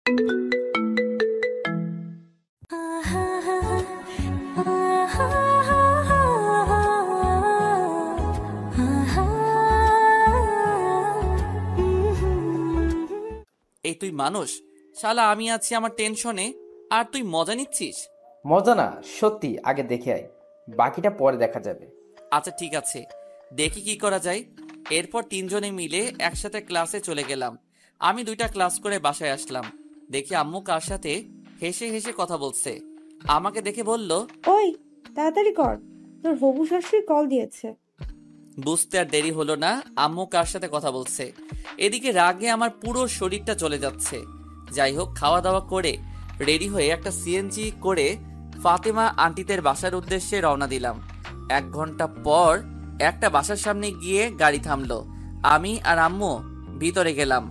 এই তুই মানুষ, শালা আমি আছি আমার টেনশনে আর তুই মজা নিচ্ছিস। মজা না, সত্যি। আগে দেখে আয়, বাকিটা পরে দেখা যাবে। আচ্ছা ঠিক আছে, দেখি কি করা যায়। এরপর তিনজনে মিলে একসাথে ক্লাসে চলে গেলাম। আমি 2টা ক্লাস করে বাসায় আসলাম। দেখি আম্মু কার সাথে হেসে হেসে কথা বলছে। আমাকে দেখে বলল, ওই তাড়াতাড়ি কর, তোর হবু শাশুড়ি কল দিয়েছে। বুঝতে আর দেরি হলো না আম্মু কার সাথে কথা বলছে। এদিকে রাগে আমার পুরো শরীরটা চলে যাচ্ছে। যাই হোক, খাওয়া দাওয়া করে রেডি হয়ে একটা সিএনজি করে ফাতেমা আন্টিদের বাসার উদ্দেশ্যে রওনা দিলাম। 1 ঘন্টা পর একটা বাসার সামনে গিয়ে গাড়ি থামলো। আমি আর আম্মু ভিতরে গেলাম।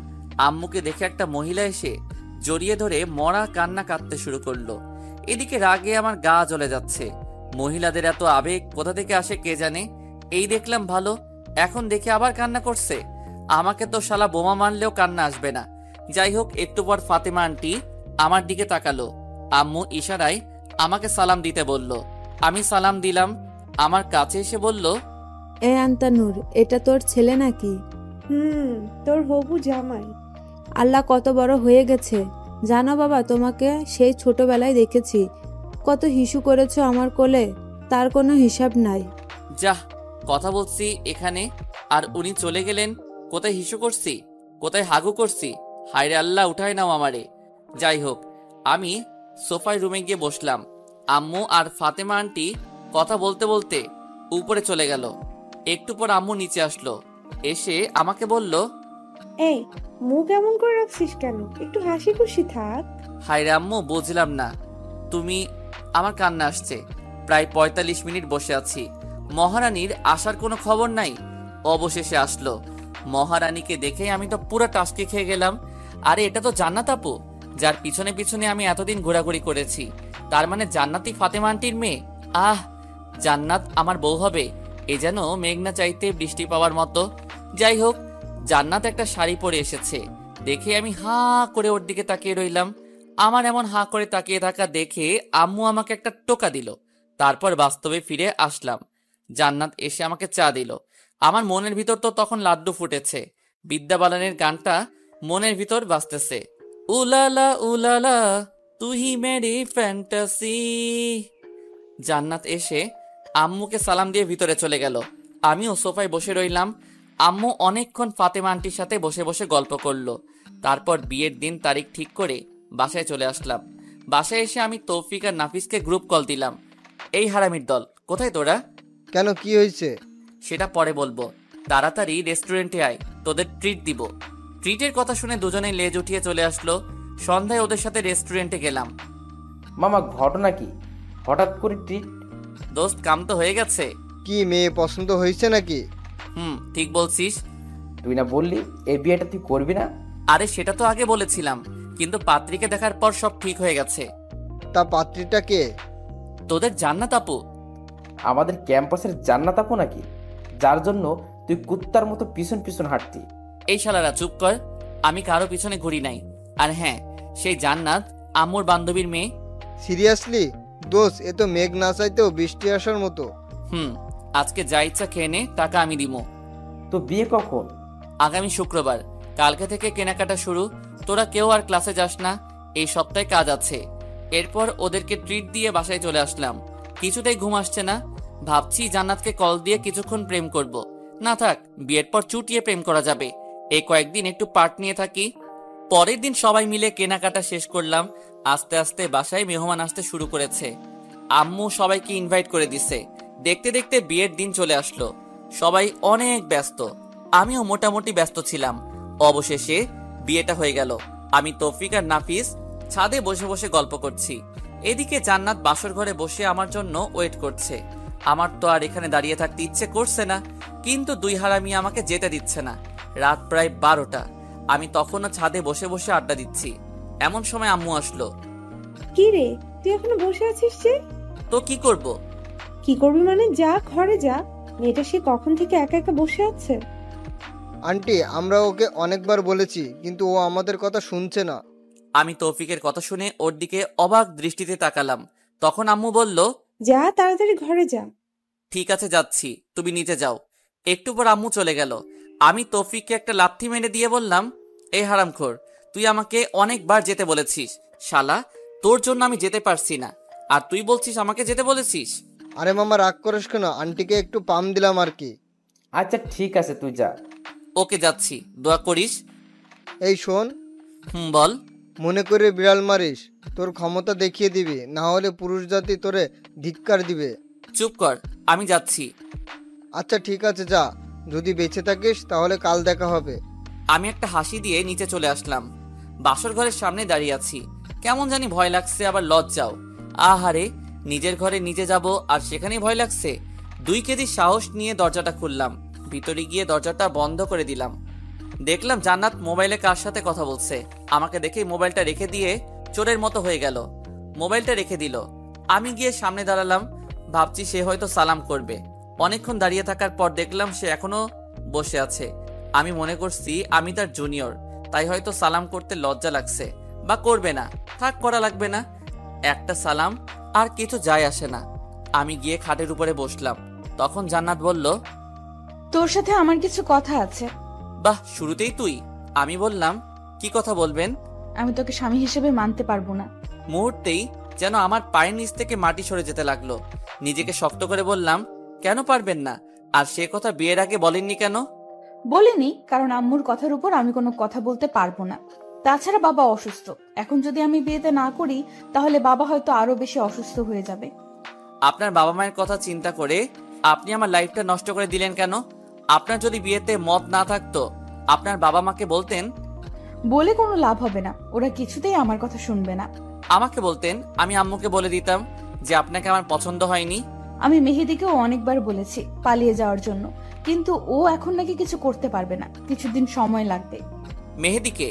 আম্মুকে দেখে একটা মহিলা এসে জড়িয়ে ধরে মরা কান্না কাঁদতে শুরু করলো। এদিকে রাগে আমার গা জ্বলে যাচ্ছে। মহিলাদের এত আবেগ কোথা থেকে আসে কে জানে। এই দেখলাম ভালো, এখন দেখে আবার কান্না করছে। আমাকে তো শালা বোমা মারলেও কান্না আসবে না। যাই হোক, একটু পর ফাতেমা আন্টি আমার দিকে তাকালো। আম্মু ইশারায় আমাকে সালাম দিতে বলল। আমি সালাম দিলাম। আমার কাছে এসে বলল, এ আন্তানুর, এটা তোর ছেলে নাকি? তোর হবু জামাই। আল্লাহ কত বড় হয়ে গেছে জানো বাবা, তোমাকে সেই ছোটবেলায় দেখেছি, কত হিসু করেছো আমার কোলে, তার কোনো হিসাব নাই। যাহ, কথা বলছি এখানে আর উনি চলে গেলেন। কোথায় হিসু করছি, কোথায় হাগু করছি? হায়রে আল্লাহ, উঠায় নাও আমারে। যাই হোক, আমি সোফায় রুমে গিয়ে বসলাম। আম্মু আর ফাতেমা আন্টি কথা বলতে বলতে উপরে চলে গেল। একটু পর আম্মু নিচে আসলো, এসে আমাকে বলল, এই মুখ এমন করে রাখছিস কেন? একটু হাসি খুশি থাক। হায়রে আম্মু, বুঝলাম না তুমি। আমার কান্না আসছে। প্রায় 45 মিনিট বসে আছি, মহারানীর আসার কোনো খবর নাই। অবশেষে আসলো। মহারানীকে দেখে আমি তো পুরো টাসকে খেয়ে গেলাম। আরে এটা তো জান্নাত আপু, যার পিছনে পিছনে আমি এতদিন ঘোরাঘুরি করেছি। তার মানে জান্নাতি ফাতেমা আন্টির মেয়ে। আহ, জান্নাত আমার বউ হবে, এ যেন মেঘনা চাইতে বৃষ্টি পাওয়ার মতো। যাই হোক, জান্নাত একটা শাড়ি পরে এসেছে দেখে আমি হা করে ওর দিকে তাকিয়ে রইলাম। আমার এমন হা করে তাকিয়ে থাকা দেখে আম্মু আমাকে একটা টোকা দিল। তারপর বাস্তবে ফিরে আসলাম। জান্নাত এসে আমাকে চা দিল। আমার মনের ভিতর তো তখন লাড্ডু ফুটেছে। বিদ্যা বালানের গানটা মনের ভিতর বাজতেছে, উলালা উলালা তুহি মেরি ফ্যান্টাসি। জান্নাত এসে আম্মুকে সালাম দিয়ে ভিতরে চলে গেল। আমিও সোফায় বসে রইলাম। আম্মু অনেকক্ষণ ফাতেমা আন্টির সাথে বসে বসে গল্প করলো। তারপর বিয়ের দিন তারিখ ঠিক করে বাসায় চলে আসলাম। বাসায় এসে আমি তৌফিক আর নাফিসকে গ্রুপ কল দিলাম। এই হারামির দল, কোথায় তোরা? কেন, কি হয়েছে? সেটা পরে বলবো, তাড়াতাড়ি রেস্টুরেন্টে আয়, তোদের ট্রিট দিব। ট্রিটের কথা শুনে দুজনেই লেজ উঠিয়ে চলে আসলো। সন্ধ্যায় ওদের সাথে রেস্টুরেন্টে গেলাম। মামা, ঘটনা কি? হঠাৎ করে ট্রিট? দোস্ত, কাম তো হয়ে গেছে। কি মেয়ে পছন্দ হয়েছে নাকি? ঠিক বলছিস। তুই না বললি এই বিয়েটা তুই করবি না? আরে সেটা তো আগে বলেছিলাম, কিন্তু পাত্রীকে দেখার পর সব ঠিক হয়ে গেছে। তা পাত্রীটা কে? তোদের জান্নাত আপু। আমাদের ক্যাম্পাসের জান্নাত আপু নাকি, যার জন্য তুই কুত্তার মতো পিছন পিছন হাঁটতি? এই শালারা চুপ কর, আমি কারো পিছনে ঘুরি নাই। আর হ্যাঁ, সেই জান্নাত আম্মুর বান্ধবীর মেয়ে। সিরিয়াসলি দোষ, এ তো মেঘ না চাইতেও বৃষ্টি আসার মতো। আজকে যা ইচ্ছা খেয়ে নে, টাকা আমি দিব। তো বিয়ে কখন? আগামী শুক্রবার। কালকে থেকে কেনাকাটা শুরু। তোরা কেউ আর ক্লাসে যাস না, এই সপ্তাহে কাজ আছে। এরপর ওদেরকে ট্রিট দিয়ে বাসায় চলে আসলাম। কিছুতেই ঘুম আসছে না। ভাবছি জান্নাতকে কল দিয়ে কিছুক্ষণ প্রেম করব। না থাক, বিয়ের পর চুটিয়ে প্রেম করা যাবে। এই কয়েকদিন একটু পার্ট নিয়ে থাকি। পরের দিন সবাই মিলে কেনাকাটা শেষ করলাম। আস্তে আস্তে বাসায় মেহমান আসতে শুরু করেছে। আম্মু সবাইকে ইনভাইট করে দিছে। দেখতে দেখতে বিয়ের দিন চলে আসলো। সবাই অনেক ব্যস্ত, আমিও মোটামুটি ব্যস্ত ছিলাম। অবশেষে বিয়েটা হয়ে গেল। আমি তৌফিক আর নাফিস ছাদে বসে বসে গল্প করছি। এদিকে জান্নাত বাসর ঘরে বসে আমার জন্য ওয়েট করছে। আমার তো আর এখানে দাঁড়িয়ে থাকতে ইচ্ছে করছে না, কিন্তু দুই হারামি আমাকে যেতে দিচ্ছে না। রাত প্রায় 12টা। আমি তখনও ছাদে বসে বসে আড্ডা দিচ্ছি। এমন সময় আম্মু আসলো। কি রে, তুই এখনো বসে আছিস যে? তো কি করব? কি করবি মানে? যা ঘরে যা। মেয়েটা সে কখন থেকে একা একা বসে আছে। আন্টি, আমরা ওকে অনেকবার বলেছি, কিন্তু ও আমাদের কথা শুনছে না। আমি তৌফিকের কথা শুনে ওর দিকে অবাক দৃষ্টিতে তাকালাম। তখন আম্মু বলল, যা তাড়াতাড়ি ঘরে যা। ঠিক আছে যাচ্ছি, তুমি নিচে যাও। একটু পর আম্মু চলে গেল। আমি তৌফিককে একটা লাথি মেরে দিয়ে বললাম, এই হারামখোর, তুই আমাকে অনেকবার যেতে বলেছিস, শালা তোর জন্য আমি যেতে পারছি না, আর তুই বলছিস আমাকে যেতে বলেছিস। আরে মামা রাগ করিস কেন, আন্টিকে একটু পাম দিলাম আর কি। আচ্ছা ঠিক আছে, তুই যা। ওকে যাচ্ছি, দোয়া করিস। এই শোন, বল। মনে করে বিড়াল মারিস, তোর ক্ষমতা দেখিয়ে দিবি, না হলে পুরুষ জাতি তোরে ধিক্কার দিবে। চুপ কর, আমি যাচ্ছি। আচ্ছা ঠিক আছে যা, যদি বেঁচে থাকিস তাহলে কাল দেখা হবে। আমি একটা হাসি দিয়ে নিচে চলে আসলাম। বাসর ঘরের সামনে দাঁড়িয়ে আছি, কেমন জানি ভয় লাগছে, আবার লজ্জাও। আহারে, নিজের ঘরে নিজে যাব আর সেখানেই ভয় লাগছে। 2 কেজি সাহস নিয়ে দরজাটা খুললাম, ভিতরে গিয়ে দরজাটা বন্ধ করে দিলাম। দেখলাম জান্নাত মোবাইলে কার সাথে কথা বলছে। আমাকে দেখে মোবাইলটা রেখে দিয়ে চোরের মতো হয়ে গেল, মোবাইলটা রেখে দিল। আমি গিয়ে সামনে দাঁড়ালাম, ভাবছি সে হয়তো সালাম করবে। অনেকক্ষণ দাঁড়িয়ে থাকার পর দেখলাম সে এখনো বসে আছে। আমি মনে করছি আমি তার জুনিয়র, তাই হয়তো সালাম করতে লজ্জা লাগছে, বা করবে না, থাক করা লাগবে না, একটা সালাম আর কিছু যায় আসে না। আমি গিয়ে খাটের উপরে বসলাম। তখন জান্নাত বলল, তোর সাথে আমার কিছু কথা আছে। বাহ, শুরুতেই তুই? আমি বললাম, কি কথা বলবেন? আমি তোকে স্বামী হিসেবে মানতে পারবো না। মুহূর্তেই যেন আমার পায়ের নিচ থেকে মাটি সরে যেতে লাগলো। নিজেকে শক্ত করে বললাম, কেন পারবেন না? আর সে কথা বিয়ের আগে বলেননি কেন? বলিনি, কারণ আম্মুর কথার উপর আমি কোনো কথা বলতে পারবো না। তাছাড়া বাবা অসুস্থ, এখন যদি আমি বিয়েতে না করি তাহলে বাবা হয়তো আরো বেশি অসুস্থ হয়ে যাবে। আপনার বাবা মায়ের কথা চিন্তা করে আপনি আমার লাইফটা নষ্ট করে দিলেন কেন? আপনার যদি বিয়েতে মত না থাকতো, আপনার বাবা মাকে বলতেন। বলে কোনো লাভ হবে না, ওরা কিছুতেই আমার কথা শুনবে না। আমাকে বলতেন, আমি আম্মুকে বলে দিতাম যে আপনাকে আমার পছন্দ হয়নি। আমি মেহেদিকেও অনেকবার বলেছি পালিয়ে যাওয়ার জন্য, কিন্তু ও এখন নাকি কিছু করতে পারবে না, কিছুদিন সময় লাগবে। মেহেদিকে?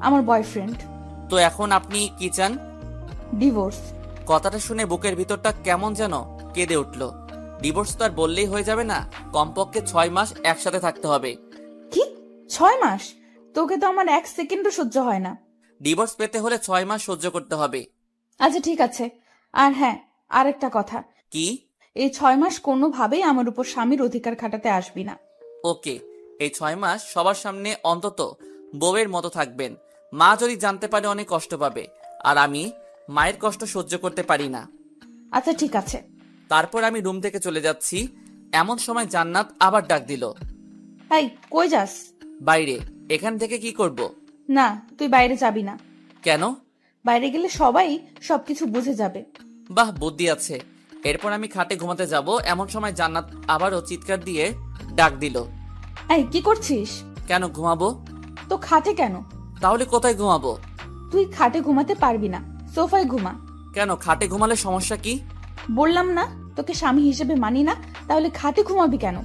আমার বয়ফ্রেন্ড। তো এখন আপনি কি চান? ডিভোর্স। কথাটা শুনে বুকের ভিতরটা কেমন যেন কেঁদে উঠল। ডিভোর্স তো আর বললেই হয়ে যাবে না, কমপক্ষে 6 মাস একসাথে থাকতে হবে। কি 6 মাস? তোকে তো আমার 1 সেকেন্ডও সহ্য হয় না। ডিভোর্স পেতে হলে 6 মাস সহ্য করতে হবে। আচ্ছা ঠিক আছে, আর হ্যাঁ, আরেকটা কথা, কি? এই 6 মাস কোনোভাবেই আমার উপর স্বামীর অধিকার খাটাতে আসবি না। ওকে, এই 6 মাস সবার সামনে অন্তত বউয়ের মতো থাকবেন। মা যদি জানতে পারে অনেক কষ্ট পাবে, আর আমি মায়ের কষ্ট সহ্য করতে পারি না। আচ্ছা ঠিক আছে। তারপর আমি রুম থেকে চলে যাচ্ছি, এমন সময় জান্নাত আবার ডাক দিল, এই কই যাস? বাইরে। এখান থেকে কি করব? না, তুই বাইরে যাবি না। কেন? বাইরে গেলে সবাই সবকিছু বুঝে যাবে। বাহ, বুদ্ধি আছে। এরপর আমি খাটে ঘুমাতে যাব, এমন সময় জান্নাত আবারও চিৎকার দিয়ে ডাক দিল, এই কি করছিস? কেন ঘুমাবো? তো খাটে কেন? তাহলে কোথায় ঘুমাবো? তুই খাটে ঘুমাতে পারবি না, সোফায় ঘুমা। কেন, খাটে ঘুমালে সমস্যা কি? বললাম না তোকে স্বামী হিসেবে মানি না, তাহলে খাটে ঘুমাবি কেন?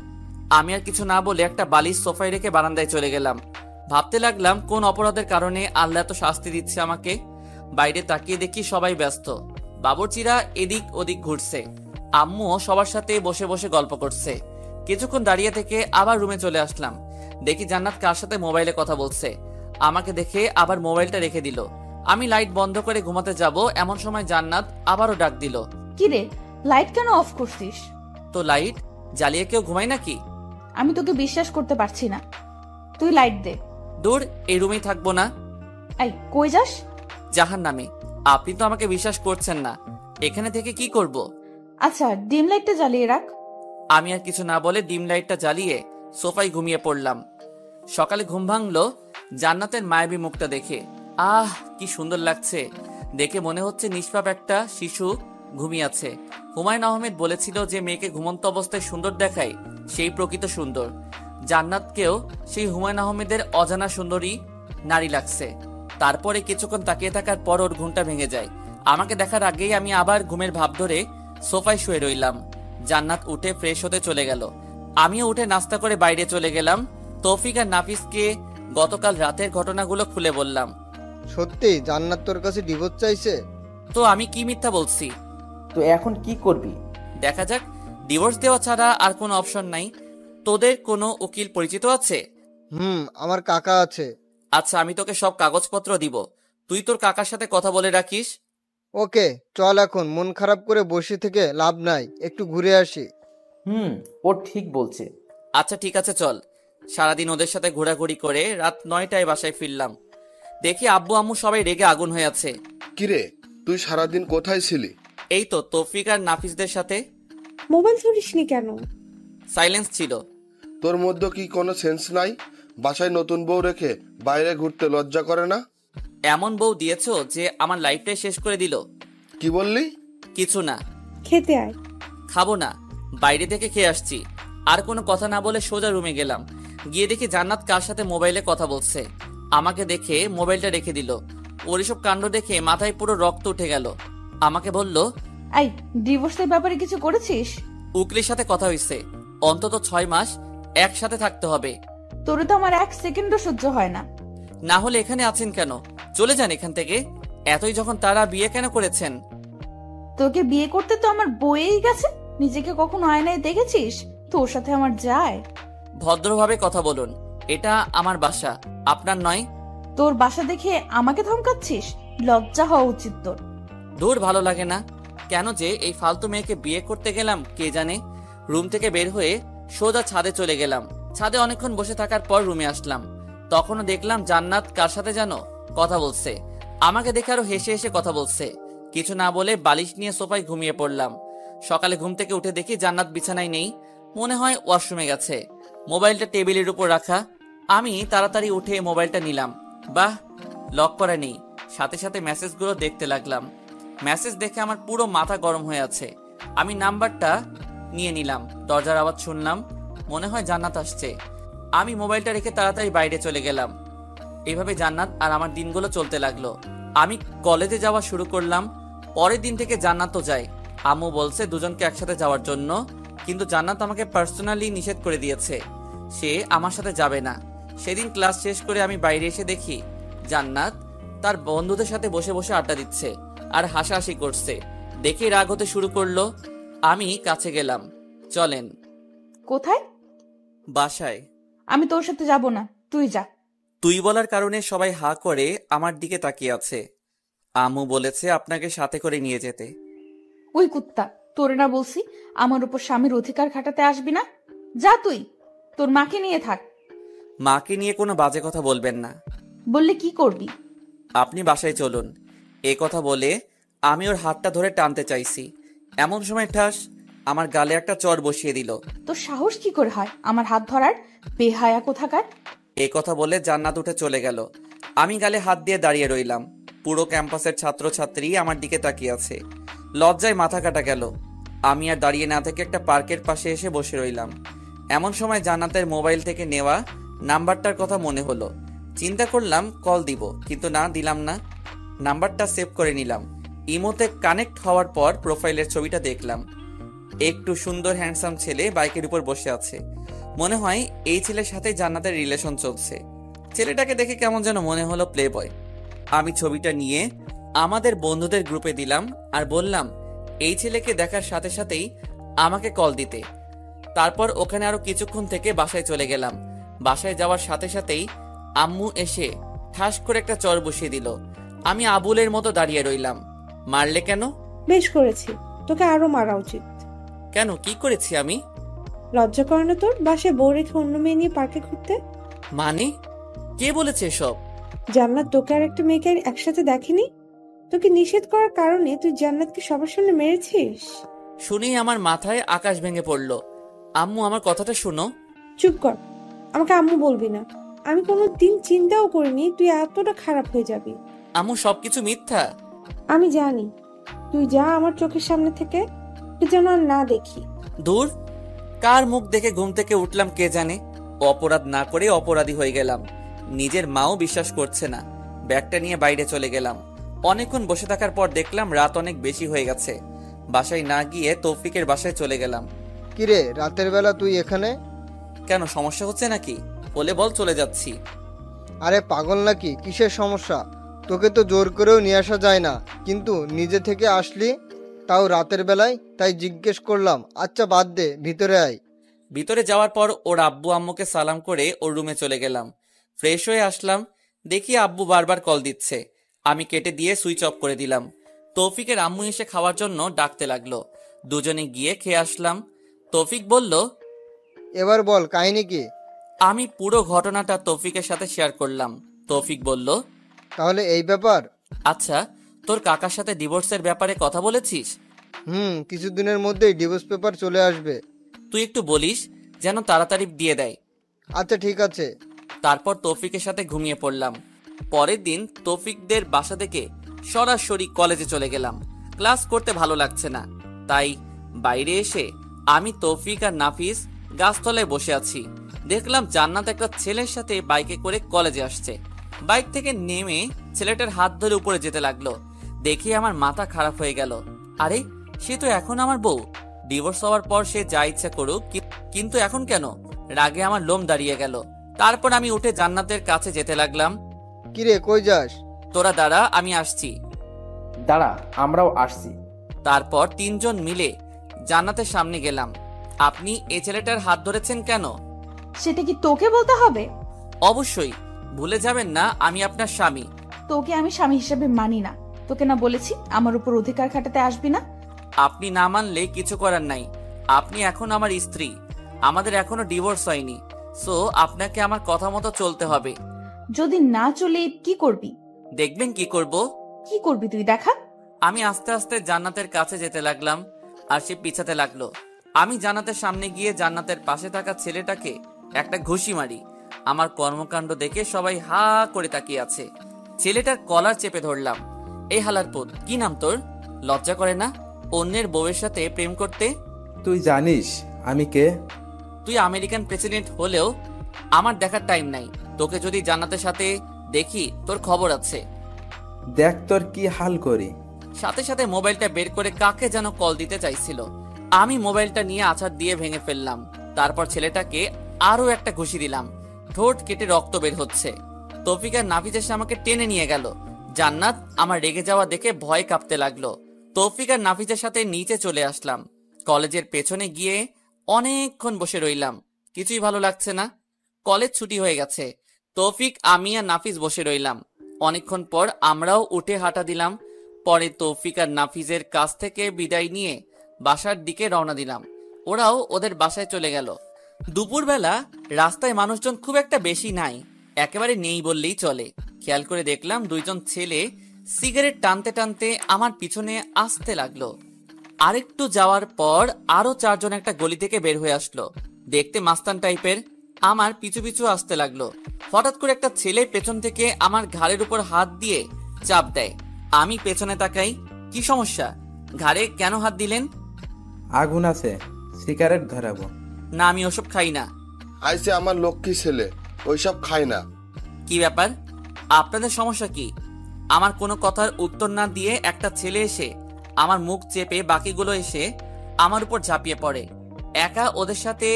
আমি আর কিছু না বলে একটা বালিশ সোফায় রেখে বারান্দায় চলে গেলাম। ভাবতে লাগলাম কোন অপরাধের কারণে আল্লাহ এত শাস্তি দিচ্ছে আমাকে। বাইরে তাকিয়ে দেখি সবাই ব্যস্ত, বাবুর্চিরা এদিক ওদিক ঘুরছে, আম্মুও সবার সাথে বসে বসে গল্প করছে। কিছুক্ষণ দাঁড়িয়ে থেকে আবার রুমে চলে আসলাম, দেখি জান্নাত কার সাথে মোবাইলে কথা বলছে। আমাকে দেখে আবার মোবাইলটা রেখে দিল। আমি লাইট বন্ধ করে ঘুমাতে যাব, এমন সময় জান্নাত আবারও ডাক দিল, কি রে, লাইট কেন অফ করছিস? তো লাইট জ্বালিয়ে কেউ ঘুমায় নাকি? আমি তোকে বিশ্বাস করতে পারছি না, তুই লাইট দে। দূর, এই রুমেই থাকবো না। এই কই যাস? জাহান্নামে। আপনি তো আমাকে বিশ্বাস করছেন না, এখানে থেকে কি করব? আচ্ছা ডিম লাইটটা জ্বালিয়ে রাখ। আমি আর কিছু না বলে ডিম লাইটটা জ্বালিয়ে সোফায় ঘুমিয়ে পড়লাম। সকালে ঘুম ভাঙলো জান্নাতের মায়াবী মুখটা দেখে। আহ, কি সুন্দর লাগছে দেখে, মনে হচ্ছে নিষ্পাপ একটা শিশু ঘুমিয়ে আছে। হুমায়ুন আহমেদ বলেছিল যে মেয়েকে ঘুমন্ত অবস্থায় সুন্দর দেখায় সেই প্রকৃত সুন্দর। জান্নাতকেও সেই হুমায়ুন আহমেদের অজানা সুন্দরী নারী লাগছে। তারপরে কিছুক্ষণ তাকিয়ে থাকার পর ওর ঘুমটা ভেঙে যায়। আমাকে দেখার আগেই আমি আবার ঘুমের ভাব ধরে সোফায় শুয়ে রইলাম। জান্নাত উঠে ফ্রেশ হতে চলে গেল, আমিও উঠে নাস্তা করে বাইরে চলে গেলাম। তৌফিক আর নাফিসকে গতকাল রাতের ঘটনাগুলো খুলে বললাম। সত্যি জান্নাত তোর কাছে ডিভোর্স চাইছে? তো আমি কি মিথ্যা বলছি? তো এখন কি করবি? দেখা যাক, ডিভোর্স দেওয়া ছাড়া আর কোনো অপশন নাই। তোদের কোনো উকিল পরিচিত আছে? আমার কাকা আছে। আচ্ছা, আমি তোকে সব কাগজপত্র দিব, তুই তোর কাকার সাথে কথা বলে রাখিস। ওকে, চল এখন, মন খারাপ করে বসে থেকে লাভ নাই, একটু ঘুরে আসি। ও ঠিক বলছে। আচ্ছা ঠিক আছে চল। সারাদিন ওদের সাথে ঘোরাঘুরি করে রাত 9টায় বাসায় ফিরলাম। দেখি আব্বু আম্মু সবাই রেগে আগুন হয়ে আছে। কিরে, তুই সারাদিন কোথায় ছিলি? এই তো তৌফিক আর নাফিসদের সাথে। মোবাইল ধরিসনি কেন? সাইলেন্স ছিল। তোর মধ্যে কি কোনো সেন্স নাই? বাসায় নতুন বউ রেখে বাইরে ঘুরতে লজ্জা করে না? এমন বউ দিয়েছো যে আমার লাইফটাই শেষ করে দিল। কি বললি? কিছু না। খেতে আয়। খাবো না, বাইরে থেকে খেয়ে আসছি। আর কোনো কথা না বলে সোজা রুমে গেলাম। গিয়ে দেখি জান্নাত কার সাথে মোবাইলে কথা বলছে। আমাকে দেখে মোবাইলটা রেখে দিল। ওর এসব কাণ্ড দেখে মাথায় পুরো রক্ত উঠে গেল। আমাকে বলল, এই ডিভোর্সের ব্যাপারে কিছু করেছিস? উকিলের সাথে কথা হয়েছে, অন্তত 6 মাস একসাথে থাকতে হবে। তোর তো আমার 1 সেকেন্ডও সহ্য হয় না। না হলে এখানে আছেন কেন? চলে যান এখান থেকে। এতই যখন তারা বিয়ে কেন করেছেন? তোকে বিয়ে করতে তো আমার বইয়েই গেছে। নিজেকে কখনো আয়নায় দেখেছিস? তোর সাথে আমার যায়? ভদ্রভাবে কথা বলুন, এটা আমার বাসা, আপনার নয়। তোর বাসা দেখে আমাকে ধমকাচ্ছিস? লজ্জা হওয়া উচিত তোর। দূর, ভালো লাগে না। কেন যে এই ফালতু মেয়েকে বিয়ে করতে গেলাম কে জানে। রুম থেকে বের হয়ে সোজা ছাদে চলে গেলাম। ছাদে অনেকক্ষণ বসে থাকার পর রুমে আসলাম। তখনও দেখলাম জান্নাত কার সাথে যেন কথা বলছে। আমাকে দেখে আরো হেসে হেসে কথা বলছে। কিছু না বলে বালিশ নিয়ে সোফায় ঘুমিয়ে পড়লাম। সকালে ঘুম থেকে উঠে দেখি জান্নাত বিছানায় নেই, মনে হয় ওয়াশরুমে গেছে। মোবাইলটা টেবিলের উপর রাখা। আমি তাড়াতাড়ি উঠে মোবাইলটা নিলাম। বাহ, লক করা নেই। সাথে সাথে মেসেজগুলো দেখতে লাগলাম। মেসেজ দেখে আমার পুরো মাথা গরম হয়ে আছে। আমি নাম্বারটা নিয়ে নিলাম। দরজার আওয়াজ শুনলাম, মনে হয় জান্নাত আসছে। আমি মোবাইলটা রেখে তাড়াতাড়ি বাইরে চলে গেলাম। এইভাবে জান্নাত আর আমার দিনগুলো চলতে লাগলো। আমি কলেজে যাওয়া শুরু করলাম। পরের দিন থেকে জান্নাতও যায়। আম্মু বলছে দুজনকে একসাথে যাওয়ার জন্য, কিন্তু জান্নাত আমাকে পার্সোনালি নিষেধ করে দিয়েছে, সে আমার সাথে যাবে না। সেদিন ক্লাস শেষ করে আমি বাইরে এসে দেখি জান্নাত তার বন্ধুদের সাথে বসে বসে আড্ডা দিচ্ছে আর হাসাহাসি করছে। দেখে রাগ হতে শুরু করলো। আমি কাছে গেলাম। চলেন। কোথায়? বাসায়। আমি তোর সাথে যাব না, তুই যা। তুই বলার কারণে সবাই হা করে আমার দিকে তাকিয়ে আছে। আম্মু বলেছে আপনাকে সাথে করে নিয়ে যেতে। ওই কুত্তা, তোরে না বলছি আমার উপর স্বামীর অধিকার খাটাতে আসবি না? যা তুই, তোর মাকে নিয়ে থাক। মাকে নিয়ে কোনো বাজে কথা বলবেন না। বললে কি করবি? আপনি বাসায় চলুন। এ কথা বলে আমি ওর হাতটা ধরে টানতে চাইছি, এমন সময় ঠাস আমার গালে একটা চড় বসিয়ে দিল। তোর সাহস কি করে হয় আমার হাত ধরার? বেহায়া কোথাকার। এ কথা বলে জান্নাত উঠে চলে গেল। আমি গালে হাত দিয়ে দাঁড়িয়ে রইলাম। পুরো ক্যাম্পাসের ছাত্রছাত্রী আমার দিকে তাকিয়ে আছে। লজ্জায় মাথা কাটা গেল। আমি আর দাঁড়িয়ে না থেকে একটা পার্কের পাশে এসে বসে রইলাম। এমন সময় জান্নাতের মোবাইল থেকে নেওয়া নাম্বারটার কথা মনে হলো। চিন্তা করলাম কল দিব, কিন্তু না, দিলাম না। নাম্বারটা সেভ করে নিলাম। ইমোতে কানেক্ট হওয়ার পর প্রোফাইলের ছবিটা দেখলাম। একটু সুন্দর হ্যান্ডসাম ছেলে বাইকের উপর বসে আছে। মনে হয় এই ছেলের সাথে জান্নাতের রিলেশন চলছে। ছেলেটাকে দেখে কেমন যেন মনে হলো প্লে বয়। আমি ছবিটা নিয়ে আমাদের বন্ধুদের গ্রুপে দিলাম আর বললাম এই ছেলেকে দেখার সাথে সাথেই আমাকে কল দিতে। তারপর ওখানে আরো কিছুক্ষণ থেকে বাসায় চলে গেলাম। বাসায় যাওয়ার সাথে সাথেই আম্মু এসে ঠাস করে একটা চড় বসিয়ে দিল। আমি আবুলের মতো দাঁড়িয়ে রইলাম। মারলে কেন? বেশ করেছি, তোকে আরো মারা উচিত। কেন, কি করেছি আমি? লজ্জা করে না তোর বাসায় বউ রেখে অন্য মেয়ে নিয়ে পার্কে ঘুরতে? মানে কে বলেছে এসব? জান্নাত তোকে আর একটা মেয়েকে একসাথে দেখেনি? তোকে নিষেধ করার কারণে তুই জান্নাতকে সবার সামনে মেরেছিস। শুনেই আমার মাথায় আকাশ ভেঙে পড়ল। আম্মু, আমার কথাটা শোনো। চুপ কর, আমাকে আম্মু বলবি না। আমি কোনো দিন চিন্তাও করিনি তুই এতটা খারাপ হয়ে যাবি। আম্মু, সবকিছু মিথ্যা। আমি জানি, তুই যা আমার চোখের সামনে থেকে, তুই যেন আর না দেখি। দূর, কার মুখ দেখে ঘুম থেকে উঠলাম কে জানে। অপরাধ না করে অপরাধী হয়ে গেলাম। নিজের মাও বিশ্বাস করছে না। ব্যাগটা নিয়ে বাইরে চলে গেলাম। অনেকক্ষণ বসে থাকার পর দেখলাম রাত অনেক বেশি হয়ে গেছে। বাসায় না গিয়ে তৌফিকের বাসায় চলে গেলাম। কিরে, রাতের বেলা তুই এখানে? কেন, সমস্যা হচ্ছে নাকি? বলে বল, চলে যাচ্ছি। আরে পাগল নাকি, কিসের সমস্যা? তোকে তো জোর করেও নিয়ে আসা যায় না, কিন্তু নিজে থেকে আসলি, তাও রাতের বেলায়, তাই জিজ্ঞেস করলাম। আচ্ছা বাদ দে, ভিতরে আয়। ভিতরে যাওয়ার পর ওর আব্বু আম্মুকে সালাম করে ওর রুমে চলে গেলাম। ফ্রেশ হয়ে আসলাম। দেখি আব্বু বারবার কল দিচ্ছে। আমি কেটে দিয়ে সুইচ অফ করে দিলাম। তৌফিকের আম্মু এসে খাওয়ার জন্য ডাকতে লাগলো। দুজনে গিয়ে খেয়ে আসলাম। তৌফিক বলল, এবার বল কাহিনী কি? আমি পুরো ঘটনাটা তৌফিকের সাথে শেয়ার করলাম। তৌফিক বলল, তাহলে এই ব্যাপার? আচ্ছা, তোর কাকার সাথে ডিভোর্সের ব্যাপারে কথা বলেছিস? কিছুদিনের মধ্যেই ডিভোর্স পেপার চলে আসবে। তুই একটু বলিস যেন তাড়াতাড়ি দিয়ে দেয়। আচ্ছা ঠিক আছে। তারপর তৌফিকের সাথে ঘুমিয়ে পড়লাম। পরের দিন তৌফিকদের বাসা থেকে সরাসরি কলেজে চলে গেলাম। ক্লাস করতে ভালো লাগছে না, তাই বাইরে এসে আমি, তৌফিক আর নাফিস গাছতলায় বসে আছি। দেখলাম জান্নাত একটা ছেলের সাথে বাইকে করে কলেজে আসছে। বাইক থেকে নেমে ছেলেটার হাত ধরে উপরে যেতে লাগলো। দেখে আমার মাথা খারাপ হয়ে গেল। আরে, সে তো এখন আমার বউ। ডিভোর্স হওয়ার পর সে যা ইচ্ছা করুক, কিন্তু এখন কেন? রাগে আমার লোম দাঁড়িয়ে গেল। তারপর আমি উঠে জান্নাতের কাছে যেতে লাগলাম। কিরে কই যাস? তোরা দাঁড়া, আমি আসছি। দাঁড়া, আমরাও আসছি। তারপর তিনজন মিলে জান্নাতের সামনে গেলাম। আপনি এই ছেলেটার হাত ধরেছেন কেন? সেটা কি তোকে বলতে হবে? অবশ্যই, ভুলে যাবেন না আমি আপনার স্বামী। তোকে আমি স্বামী হিসেবে মানি না। তোকে না বলেছি আমার উপর অধিকার খাটাতে আসবি না? আপনি না মানলে কিছু করার নাই। আপনি এখন আমার স্ত্রী, আমাদের এখনো ডিভোর্স হয়নি। সো আপনাকে আমার কথা মতো চলতে হবে। যদি না চলে কি করবি? দেখবেন কি করব। কি করবি তুই দেখা। আমি আস্তে আস্তে জান্নাতের কাছে যেতে লাগলাম, আর সে পিছাতে লাগলো। আমি জান্নাতের সামনে গিয়ে জান্নাতের পাশে থাকা ছেলেটাকে একটা ঘুষি মারি। আমার কর্মকাণ্ড দেখে সবাই হা করে তাকিয়ে আছে। ছেলেটার কলার চেপে ধরলাম। এই হালার পুত, কি নাম তোর? লজ্জা করে না অন্যের বউয়ের সাথে প্রেম করতে? তুই জানিস আমি কে? তুই আমেরিকান প্রেসিডেন্ট হলেও আমার দেখার টাইম নাই। তোকে যদি জান্নাতের সাথে দেখি তোর খবর আছে। দেখ তোর কি হাল করি। সাথে সাথে মোবাইলটা বের করে কাকে যেন কল দিতে চাইছিল। আমি মোবাইলটা নিয়ে আছাড় দিয়ে ভেঙে ফেললাম। তারপর ছেলেটাকে আরো একটা ঘুষি দিলাম। ঠোঁট কেটে রক্ত বের হচ্ছে। তৌফিক আর নাফিস এসে আমাকে টেনে নিয়ে গেল। জান্নাত আমার রেগে যাওয়া দেখে ভয় কাঁপতে লাগলো। তৌফিক আর নাফিসের সাথে নিচে চলে আসলাম। কলেজের পেছনে গিয়ে অনেকক্ষণ বসে রইলাম। কিছুই ভালো লাগছে না। কলেজ ছুটি হয়ে গেছে। তৌফিক, আমি আর নাফিস বসে রইলাম। অনেকক্ষণ পর আমরাও উঠে হাঁটা দিলাম। পরে তৌফিক আর নাফিসের কাছ থেকে বিদায় নিয়ে বাসার দিকে রওনা দিলাম। ওরাও ওদের বাসায় চলে গেল। দুপুরবেলা রাস্তায় মানুষজন খুব একটা বেশি নাই, একেবারে নেই বললেই চলে। খেয়াল করে দেখলাম দুইজন ছেলে সিগারেট টানতে টানতে আমার পিছনে আসতে লাগলো। আরেকটু যাওয়ার পর আরো চারজন একটা গলি থেকে বের হয়ে আসলো। দেখতে মাস্তান টাইপের, আমার পিছু পিছু আসতে লাগলো। হঠাৎ করে একটা ছেলে পেছন থেকে আমার ঘাড়ের উপর হাত দিয়ে চাপ দেয়। আমি পেছনে তাকাই। কি সমস্যা? ঘাড়ে কেন হাত দিলেন? আগুন আছে, সিগারেট ধরাবো। না, আমি ওসব খাই না। আইসে আমার লক্ষ্মী ছেলে, ওইসব খায় না। কি ব্যাপার? আপনাদের সমস্যা কি? আমার কোনো কথার উত্তর না দিয়ে একটা ছেলে এসে আমার মুখ চেপে বাকিগুলো এসে আমার উপর ঝাঁপিয়ে পড়ে। একা ওদের সাথে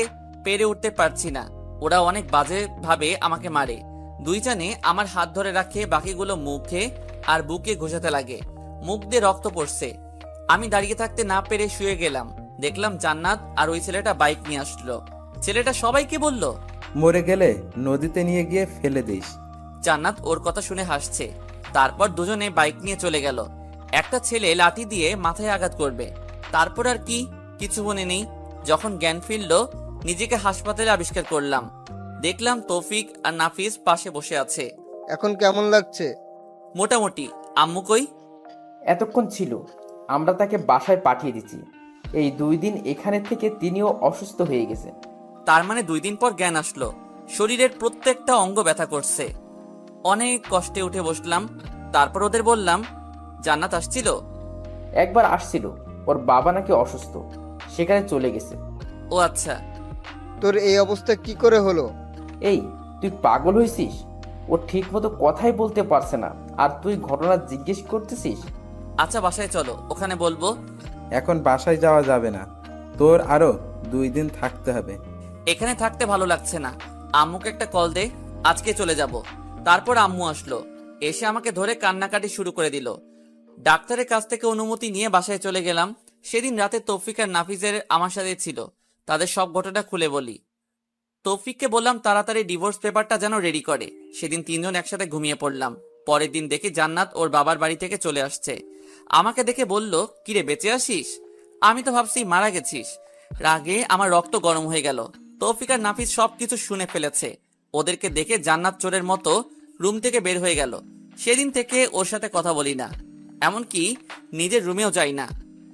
পেরে উঠতে পারছি না। ওরা অনেক বাজে ভাবে আমাকে মারে। দুইজনে আমার হাত ধরে রাখে, বাকিগুলো মুখে আর বুকে ঘষাতে লাগে। মুখ দিয়ে রক্ত পড়ছে। আমি দাঁড়িয়ে থাকতে না পেরে শুয়ে গেলাম। দেখলাম জান্নাত আর ওই ছেলেটা বাইক নিয়ে আসলো। ছেলেটা সবাইকে বলল, মরে গেলে নদীতে নিয়ে গিয়ে ফেলে দিস। জান্নাত ওর কথা শুনে হাসছে। তারপর দুজনে বাইক নিয়ে চলে গেল। একটা ছেলে লাঠি দিয়ে মাথায় আঘাত করবে। তারপর আর কিছু মনে নেই। যখন জ্ঞান ফিরল, নিজেকে হাসপাতালে আবিষ্কার করলাম। দেখলাম তৌফিক আর নাফিস পাশে বসে আছে। এখন কেমন লাগছে? মোটামুটি। আম্মু কই? এতক্ষণ ছিল, আমরা তাকে বাসায় পাঠিয়ে দিচ্ছি। এই 2 দিন এখানে থেকে তিনিও অসুস্থ হয়ে গেছেন। তার মানে 2 দিন পর জ্ঞান আসলো। শরীরের প্রত্যেকটা অঙ্গ ব্যথা করছে। অনেক কষ্টে উঠে বসলাম। তারপর ওদের বললাম, জান্নাত আসছিল? একবার আসছিল, ওর বাবা নাকি অসুস্থ, সেখানে চলে গেছে। ও আচ্ছা। তোর এই অবস্থা কি করে হলো? এই, তুই পাগল হয়েছিস? ও ঠিক মতো কথাই বলতে পারছে না, আর তুই ঘটনা জিজ্ঞেস করতেছিস? আচ্ছা, বাসায় চলো, ওখানে বলবো। এখন বাসায় যাওয়া যাবে না, তোর আরো 2 দিন থাকতে হবে। এখানে থাকতে ভালো লাগছে না। আম্মুকে একটা কল দে, আজকে চলে যাব। তারপর আম্মু আসলো, এসে আমাকে ধরে কান্নাকাটি শুরু করে দিল। ডাক্তারের কাছ থেকে অনুমতি নিয়ে বাসায় চলে গেলাম। সেদিন রাতে তৌফিক আর নাফিজের আমার সাথে ছিল। তাদের সব ঘটনা খুলে বলি। তৌফিককে বললাম তাড়াতাড়ি ডিভোর্স পেপারটা যেন রেডি করে। সেদিন 3জন একসাথে ঘুমিয়ে পড়লাম। পরের দিন দেখি জান্নাত ওর বাবার বাড়ি থেকে চলে আসছে। আমাকে দেখে বলল, কিরে বেঁচে আসিস? আমি তো ভাবছি মারা গেছিস। রাগে আমার রক্ত গরম হয়ে গেল। তৌফিক আর নাফিস সবকিছু শুনে ফেলেছে। ওদেরকে দেখে জান্নাত চোরের মতো রুম থেকে বের হয়ে গেল। সেদিন থেকে ওর সাথে কথা বলি না, এমনকি নিজের রুমেও যাই না।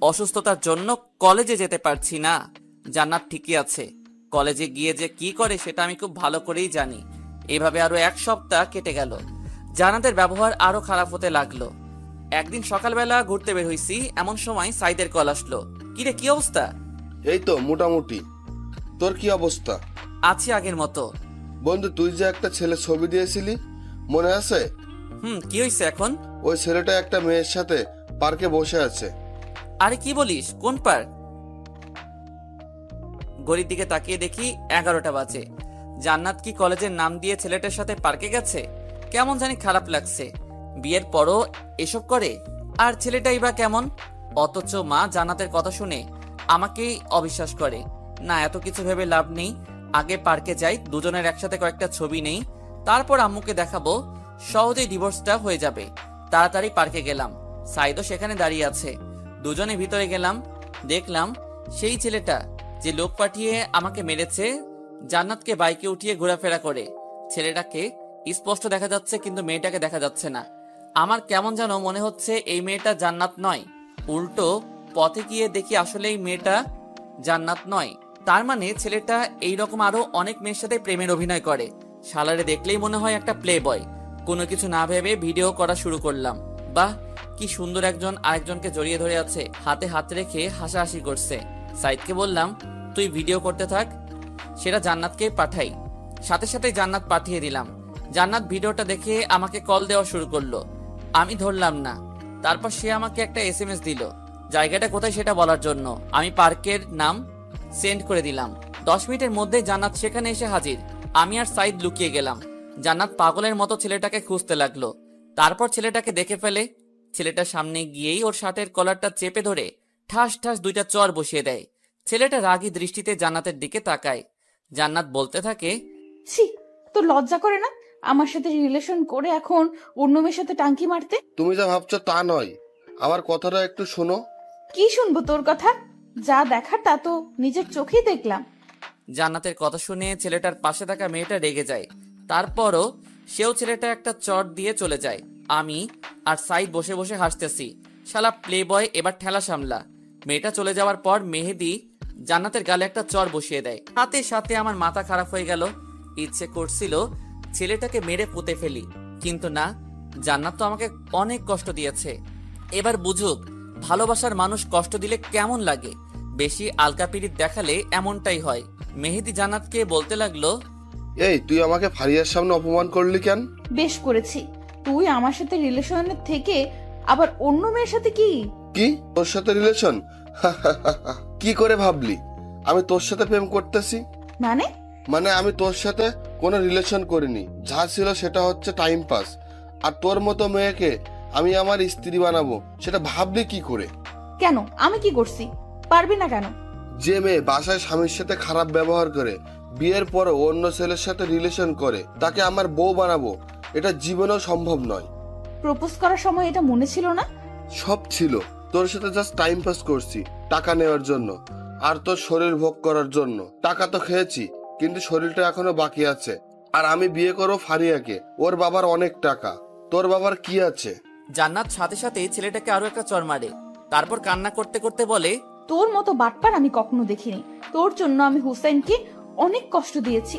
অসুস্থতার জন্য কলেজে যেতে পারছি না। জান্নাত ঠিকই আছে, কলেজে গিয়ে যে কি করে সেটা আমি খুব ভালো করেই জানি। এভাবে আরো 1 সপ্তাহ কেটে গেল। জান্নাতের ব্যবহার আরো খারাপ হতে লাগলো। একদিন সকালবেলা ঘুরতে বের হইছি, এমন সময় সাইদের কল আসলো। কিরে কি অবস্থা? এই তো মোটামুটি। তোর কি অবস্থা? আছি আগের মতো। বন্ধু, তুই যে একটা ছেলে ছবি দিয়েছিলি, মনে আছে? কি হয়েছে এখন? ওই ছেলেটা একটা মেয়ের সাথে পার্কে বসে আছে। আরে কি বলিস? কোন পার্ক? ঘড়ির দিকে তাকিয়ে দেখি 11টা বাজে। জান্নাত কি কলেজের নাম দিয়ে ছেলেটার সাথে পার্কে গেছে? কেমন জানি খারাপ লাগছে। বিয়ের পরও এসব করে। আর ছেলেটাই বা কেমন? অথচ মা জান্নাতের কথা শুনে আমাকেই অবিশ্বাস করে। না, এত কিছু ভেবে লাভ নেই। আগে পার্কে যাই, দুজনের একসাথে কয়েকটা ছবি নেই, তারপর আম্মুকে দেখাবো। সহজেই ডিভোর্সটা হয়ে যাবে। তাড়াতাড়ি পার্কে গেলাম। সাইদও সেখানে দাঁড়িয়ে আছে। দুজনে ভিতরে গেলাম। দেখলাম সেই ছেলেটা যে লোক পাঠিয়ে আমাকে মেরেছে জান্নাতকে বাইকে উঠিয়ে ঘোরাফেরা করে। ছেলেটাকে স্পষ্ট দেখা যাচ্ছে, কিন্তু মেয়েটাকে দেখা যাচ্ছে না। আমার কেমন যেন মনে হচ্ছে এই মেয়েটা জান্নাত নয়। উল্টো পথে গিয়ে দেখি আসলে এই মেয়েটা জান্নাত নয়। তার মানে ছেলেটা এইরকম আরো অনেক মেয়ের সাথে প্রেমের অভিনয় করে। শালারে দেখলেই মনে হয় একটা প্লে বয়। কোনো কিছু না ভেবে ভিডিও করা শুরু করলাম। বাহ, কি সুন্দর একজন আরেকজনকে জড়িয়ে ধরে আছে, হাতে হাত রেখে হাসাহাসি করছে। সাইদকে বললাম, তুই ভিডিও করতে থাক, সেটা জান্নাতকে পাঠাই। সাথে সাথে জান্নাত পাঠিয়ে দিলাম। জান্নাত ভিডিওটা দেখে আমাকে কল দেওয়া শুরু করলো। আমি ধরলাম না। তারপর সে আমাকে একটা SMS দিল, জায়গাটা কোথায় সেটা বলার জন্য। আমি পার্কের নাম সেন্ড করে দিলাম। 10 মিনিটের মধ্যে জান্নাত সেখানে এসে হাজির। আমি আর সাইদ লুকিয়ে গেলাম। জান্নাত পাগলের মতো ছেলেটাকে খুঁজতে লাগলো। তারপর ছেলেটাকে দেখে ফেলে। ছেলেটার সামনে গিয়েই ওর শার্টের কলারটা চেপে ধরে ঠাস ঠাস 2টা চড় বসিয়ে দেয়। ছেলেটা রাগী দৃষ্টিতে জান্নাতের দিকে তাকায়। জান্নাত বলতে থাকে, ছি, তোর লজ্জা করে না আমার সাথে রিলেশন করে এখন অন্য মেয়ের সাথে টাঙ্কি মারতে? তুমি যা ভাবছো তা নয়, আমার কথাটা একটু শোনো। কি শুনবো তোর কথা? যা দেখার তা তো নিজের চোখেই দেখলাম। জান্নাতের কথা শুনে ছেলেটার পাশে থাকা মেয়েটা রেগে যায়। তারপরও সেও ছেলেটা একটা চট দিয়ে চলে যায়। আমি আর সাইদ বসে বসে হাসতেছি। শালা প্লে বয়, এবার ঠেলা সামলা। মেয়েটা চলে যাওয়ার পর মেহেদি জান্নাতের গালে একটা চর বসিয়ে দেয়। সাথে সাথে আমার মাথা খারাপ হয়ে গেল। ইচ্ছে করছিল ছেলেটাকে মেরে পুঁতে ফেলি, কিন্তু না, জান্নাত তো আমাকে অনেক কষ্ট দিয়েছে। এবার বুঝুক ভালোবাসার মানুষ কষ্ট দিলে কেমন লাগে। বেশি আলকাপিরিত দেখালে এমনটাই হয়। মেহেদি জান্নাতকে বলতে লাগলো, এই তুই আমাকে ফারিয়ার সামনে অপমান করলি কেন? বেশ করেছি। তুই আমার সাথে রিলেশনের থেকে আবার অন্য মেয়ের সাথে কি? কি তোর সাথে রিলেশন? কি করে ভাবলি আমি তোর সাথে প্রেম করতেছি? মানে আমি তোর সাথে কোনো রিলেশন করিনি। যা ছিল সেটা হচ্ছে টাইম পাস। আর তোর মতো মেয়েকে আমি আমার স্ত্রী বানাবো সেটা ভাবলি কি করে? কেন, আমি কি করছি? পারবি না কেন? যে মেয়ে বাসায় স্বামীর সাথে খারাপ ব্যবহার করে বিয়ের পরে অন্য ছেলের সাথে রিলেশন করে তাকে আমার বউ বানাবো, এটা জীবনেও সম্ভব নয়। প্রপোজ করার সময় এটা মনে ছিল না? সব ছিল, তোর সাথে জাস্ট টাইম পাস করছি, টাকা নেওয়ার জন্য আর তোর শরীর ভোগ করার জন্য। টাকা তো খেয়েছি, কিন্তু শরীরটা এখনো বাকি আছে। আর আমি বিয়ে করবো ফারিয়াকে, ওর বাবার অনেক টাকা। তোর বাবার কি আছে? জান্নাত সাথে সাথে ছেলেটাকে আরো একটা চর মারে। তারপর কান্না করতে করতে বলে, তোর মতো বাটপার আমি কখনো দেখিনি। তোর জন্য আমি হুসাইনকে অনেক কষ্ট দিয়েছি।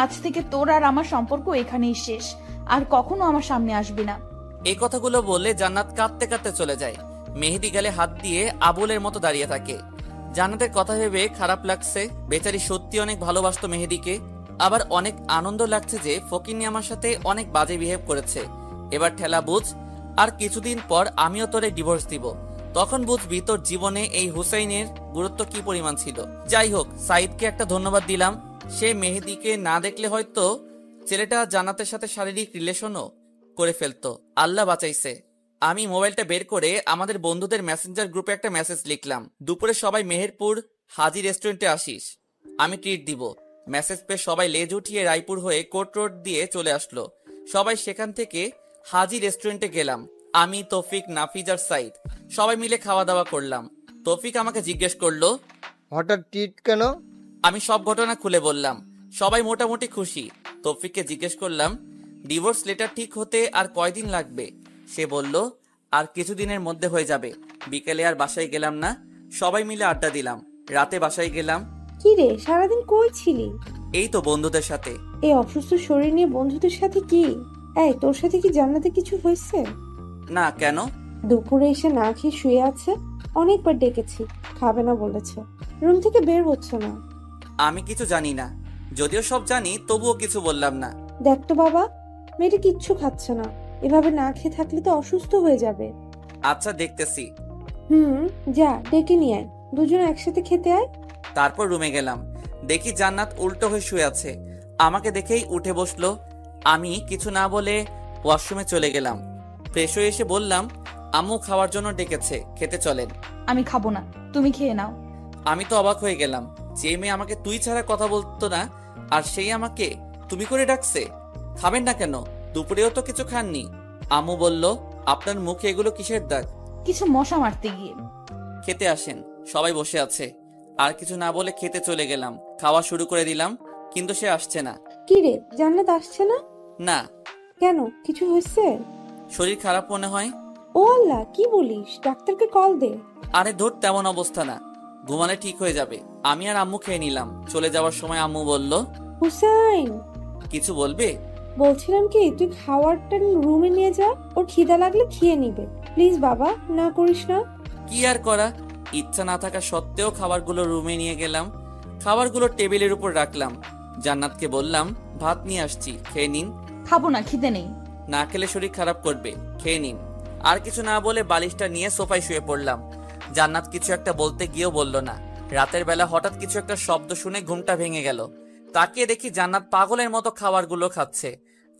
আজ থেকে তোর আর আমার সম্পর্ক এখানেই শেষ। আর কখনো আমার সামনে আসবি না। এই কথাগুলো বলে জান্নাত কাঁদতে কাঁদতে চলে যায়। মেহেদি গালে হাত দিয়ে আবুলের মতো দাঁড়িয়ে থাকে। জান্নাতের কথা ভেবে খারাপ লাগছে। বেচারি সত্যি অনেক ভালোবাসতো মেহেদিকে। আবার অনেক আনন্দ লাগছে যে ফকিনি আমার সাথে অনেক বাজে বিহেভ করেছে। এবার ঠেলা বুঝ, আর কিছুদিন পর আমিও তোরে ডিভোর্স দিব। তখন বুঝবি তোর জীবনে এই হুসাইনের গুরুত্ব কি পরিমাণ ছিল। যাই হোক, সাইদকে একটা ধন্যবাদ দিলাম। সে মেহেদিকে না দেখলে হয়তো ছেলেটা জান্নাতের সাথে শারীরিক রিলেশনও করে ফেলতো। আল্লাহ বাঁচাইছে। আমি মোবাইলটা বের করে আমাদের বন্ধুদের মেসেঞ্জার গ্রুপে একটা মেসেজ লিখলাম, দুপুরে সবাই মেহেরপুর হাজি রেস্টুরেন্টে আসিস, আমি ট্রিট দিব। মেসেজ পেয়ে সবাই লেজ উঠিয়ে রায়পুর হয়ে কোর্ট রোড দিয়ে চলে আসলো। সবাই সেখান থেকে হাজি রেস্টুরেন্টে গেলাম। আমি, তৌফিক, নাফিজ আর সাইদ সবাই মিলে খাওয়া দাওয়া করলাম। তৌফিক আমাকে জিজ্ঞেস করলো, হঠাৎ ট্রিট কেন? আমি সব ঘটনা খুলে বললাম। সবাই মোটামুটি খুশি। তৌফিককে জিজ্ঞেস করলাম, ডিভোর্স লেটার ঠিক হতে আর কয়দিন লাগবে? সে বলল, আর কিছুদিনের মধ্যে হয়ে যাবে। বিকেলে আর বাসায় গেলাম না, সবাই মিলে আড্ডা দিলাম। রাতে বাসায় গেলাম। কি রে, সারাদিন কই ছিলি? এই তো বন্ধুদের সাথে। এই অসুস্থ শরীর নিয়ে বন্ধুদের সাথে কি? এই, তোর সাথে কি জান্নাতে কিছু হয়েছে? না, কেন? দুপুরে এসে না খেয়ে শুয়ে আছে। অনেকবার ডেকেছি, খাবে না বলেছে। রুম থেকে বের হচ্ছে না। আমি কিছু জানি না, যদিও সব জানি তবুও কিছু বললাম না। দেখ তো বাবা, মেয়েটা কিচ্ছু খাচ্ছে না। এভাবে না খেয়ে থাকলে তো অসুস্থ হয়ে যাবে। আচ্ছা, দেখতেছি। যা, ডেকে নিয়ে আয়। দুজনে একসাথে খেতে আয়। তারপর রুমে গেলাম। দেখি জান্নাত উল্টো হয়ে শুয়ে আছে। আমাকে দেখেই উঠে বসলো। আমি কিছু না বলে ওয়াশরুমে চলে গেলাম। ফ্রেশ হয়ে এসে বললাম, আম্মু খাওয়ার জন্য ডেকেছে, খেতে চলেন। আমি খাবো না, তুমি খেয়ে নাও। আমি তো অবাক হয়ে গেলাম। যে মেয়ে আমাকে তুই ছাড়া কথা বলতো না, আর সেই আমাকে তুমি করে ডাকছে। খাবেন না কেন? দুপুরেও তো কিছু খাননি। আম্মু বলল, আপনার মুখে এগুলো কিসের দাগ? কিছু মশা মারতে গিয়ে। খেতে আসেন, সবাই বসে আছে। আর কিছু না বলে খেতে চলে গেলাম। খাওয়া শুরু করে দিলাম, কিন্তু সে আসছে না। কি রে, জান্নাত আসছে না? না। কেন, কিছু হয়েছে? শরীর খারাপ মনে হয়। ও আল্লাহ, কি বলিস? ডাক্তারকে কল দে। আরে ধর, তেমন অবস্থা না, ঘুমালে ঠিক হয়ে যাবে। আমি আর আম্মু খেয়ে নিলাম। চলে যাওয়ার সময় আম্মু বলল, হুসাইন, কিছু বলবে? বলছিলাম কি, তুই খাবারটা রুমে নিয়ে যা, ওর খিদা লাগলে খেয়ে নিবে। প্লিজ বাবা, না করিস না। কি আর করা, ইচ্ছা না থাকা সত্ত্বেও খাবারগুলো রুমে নিয়ে গেলাম। খাবারগুলো টেবিলের উপর রাখলাম। জান্নাতকে বললাম, ভাত নিয়ে আসছি, খেয়ে নিন। খাবো না, খিদে নেই। না খেলে শরীর খারাপ করবে, খেয়ে নিন। আর কিছু না বলে বালিশটা নিয়ে সোফায় শুয়ে পড়লাম। জান্নাত কিছু একটা বলতে গিয়েও বলল না। রাতের বেলা হঠাৎ কিছু একটা শব্দ শুনে ঘুমটা ভেঙে গেল। তাকিয়ে দেখি জান্নাত পাগলের মতো খাবারগুলো খাচ্ছে।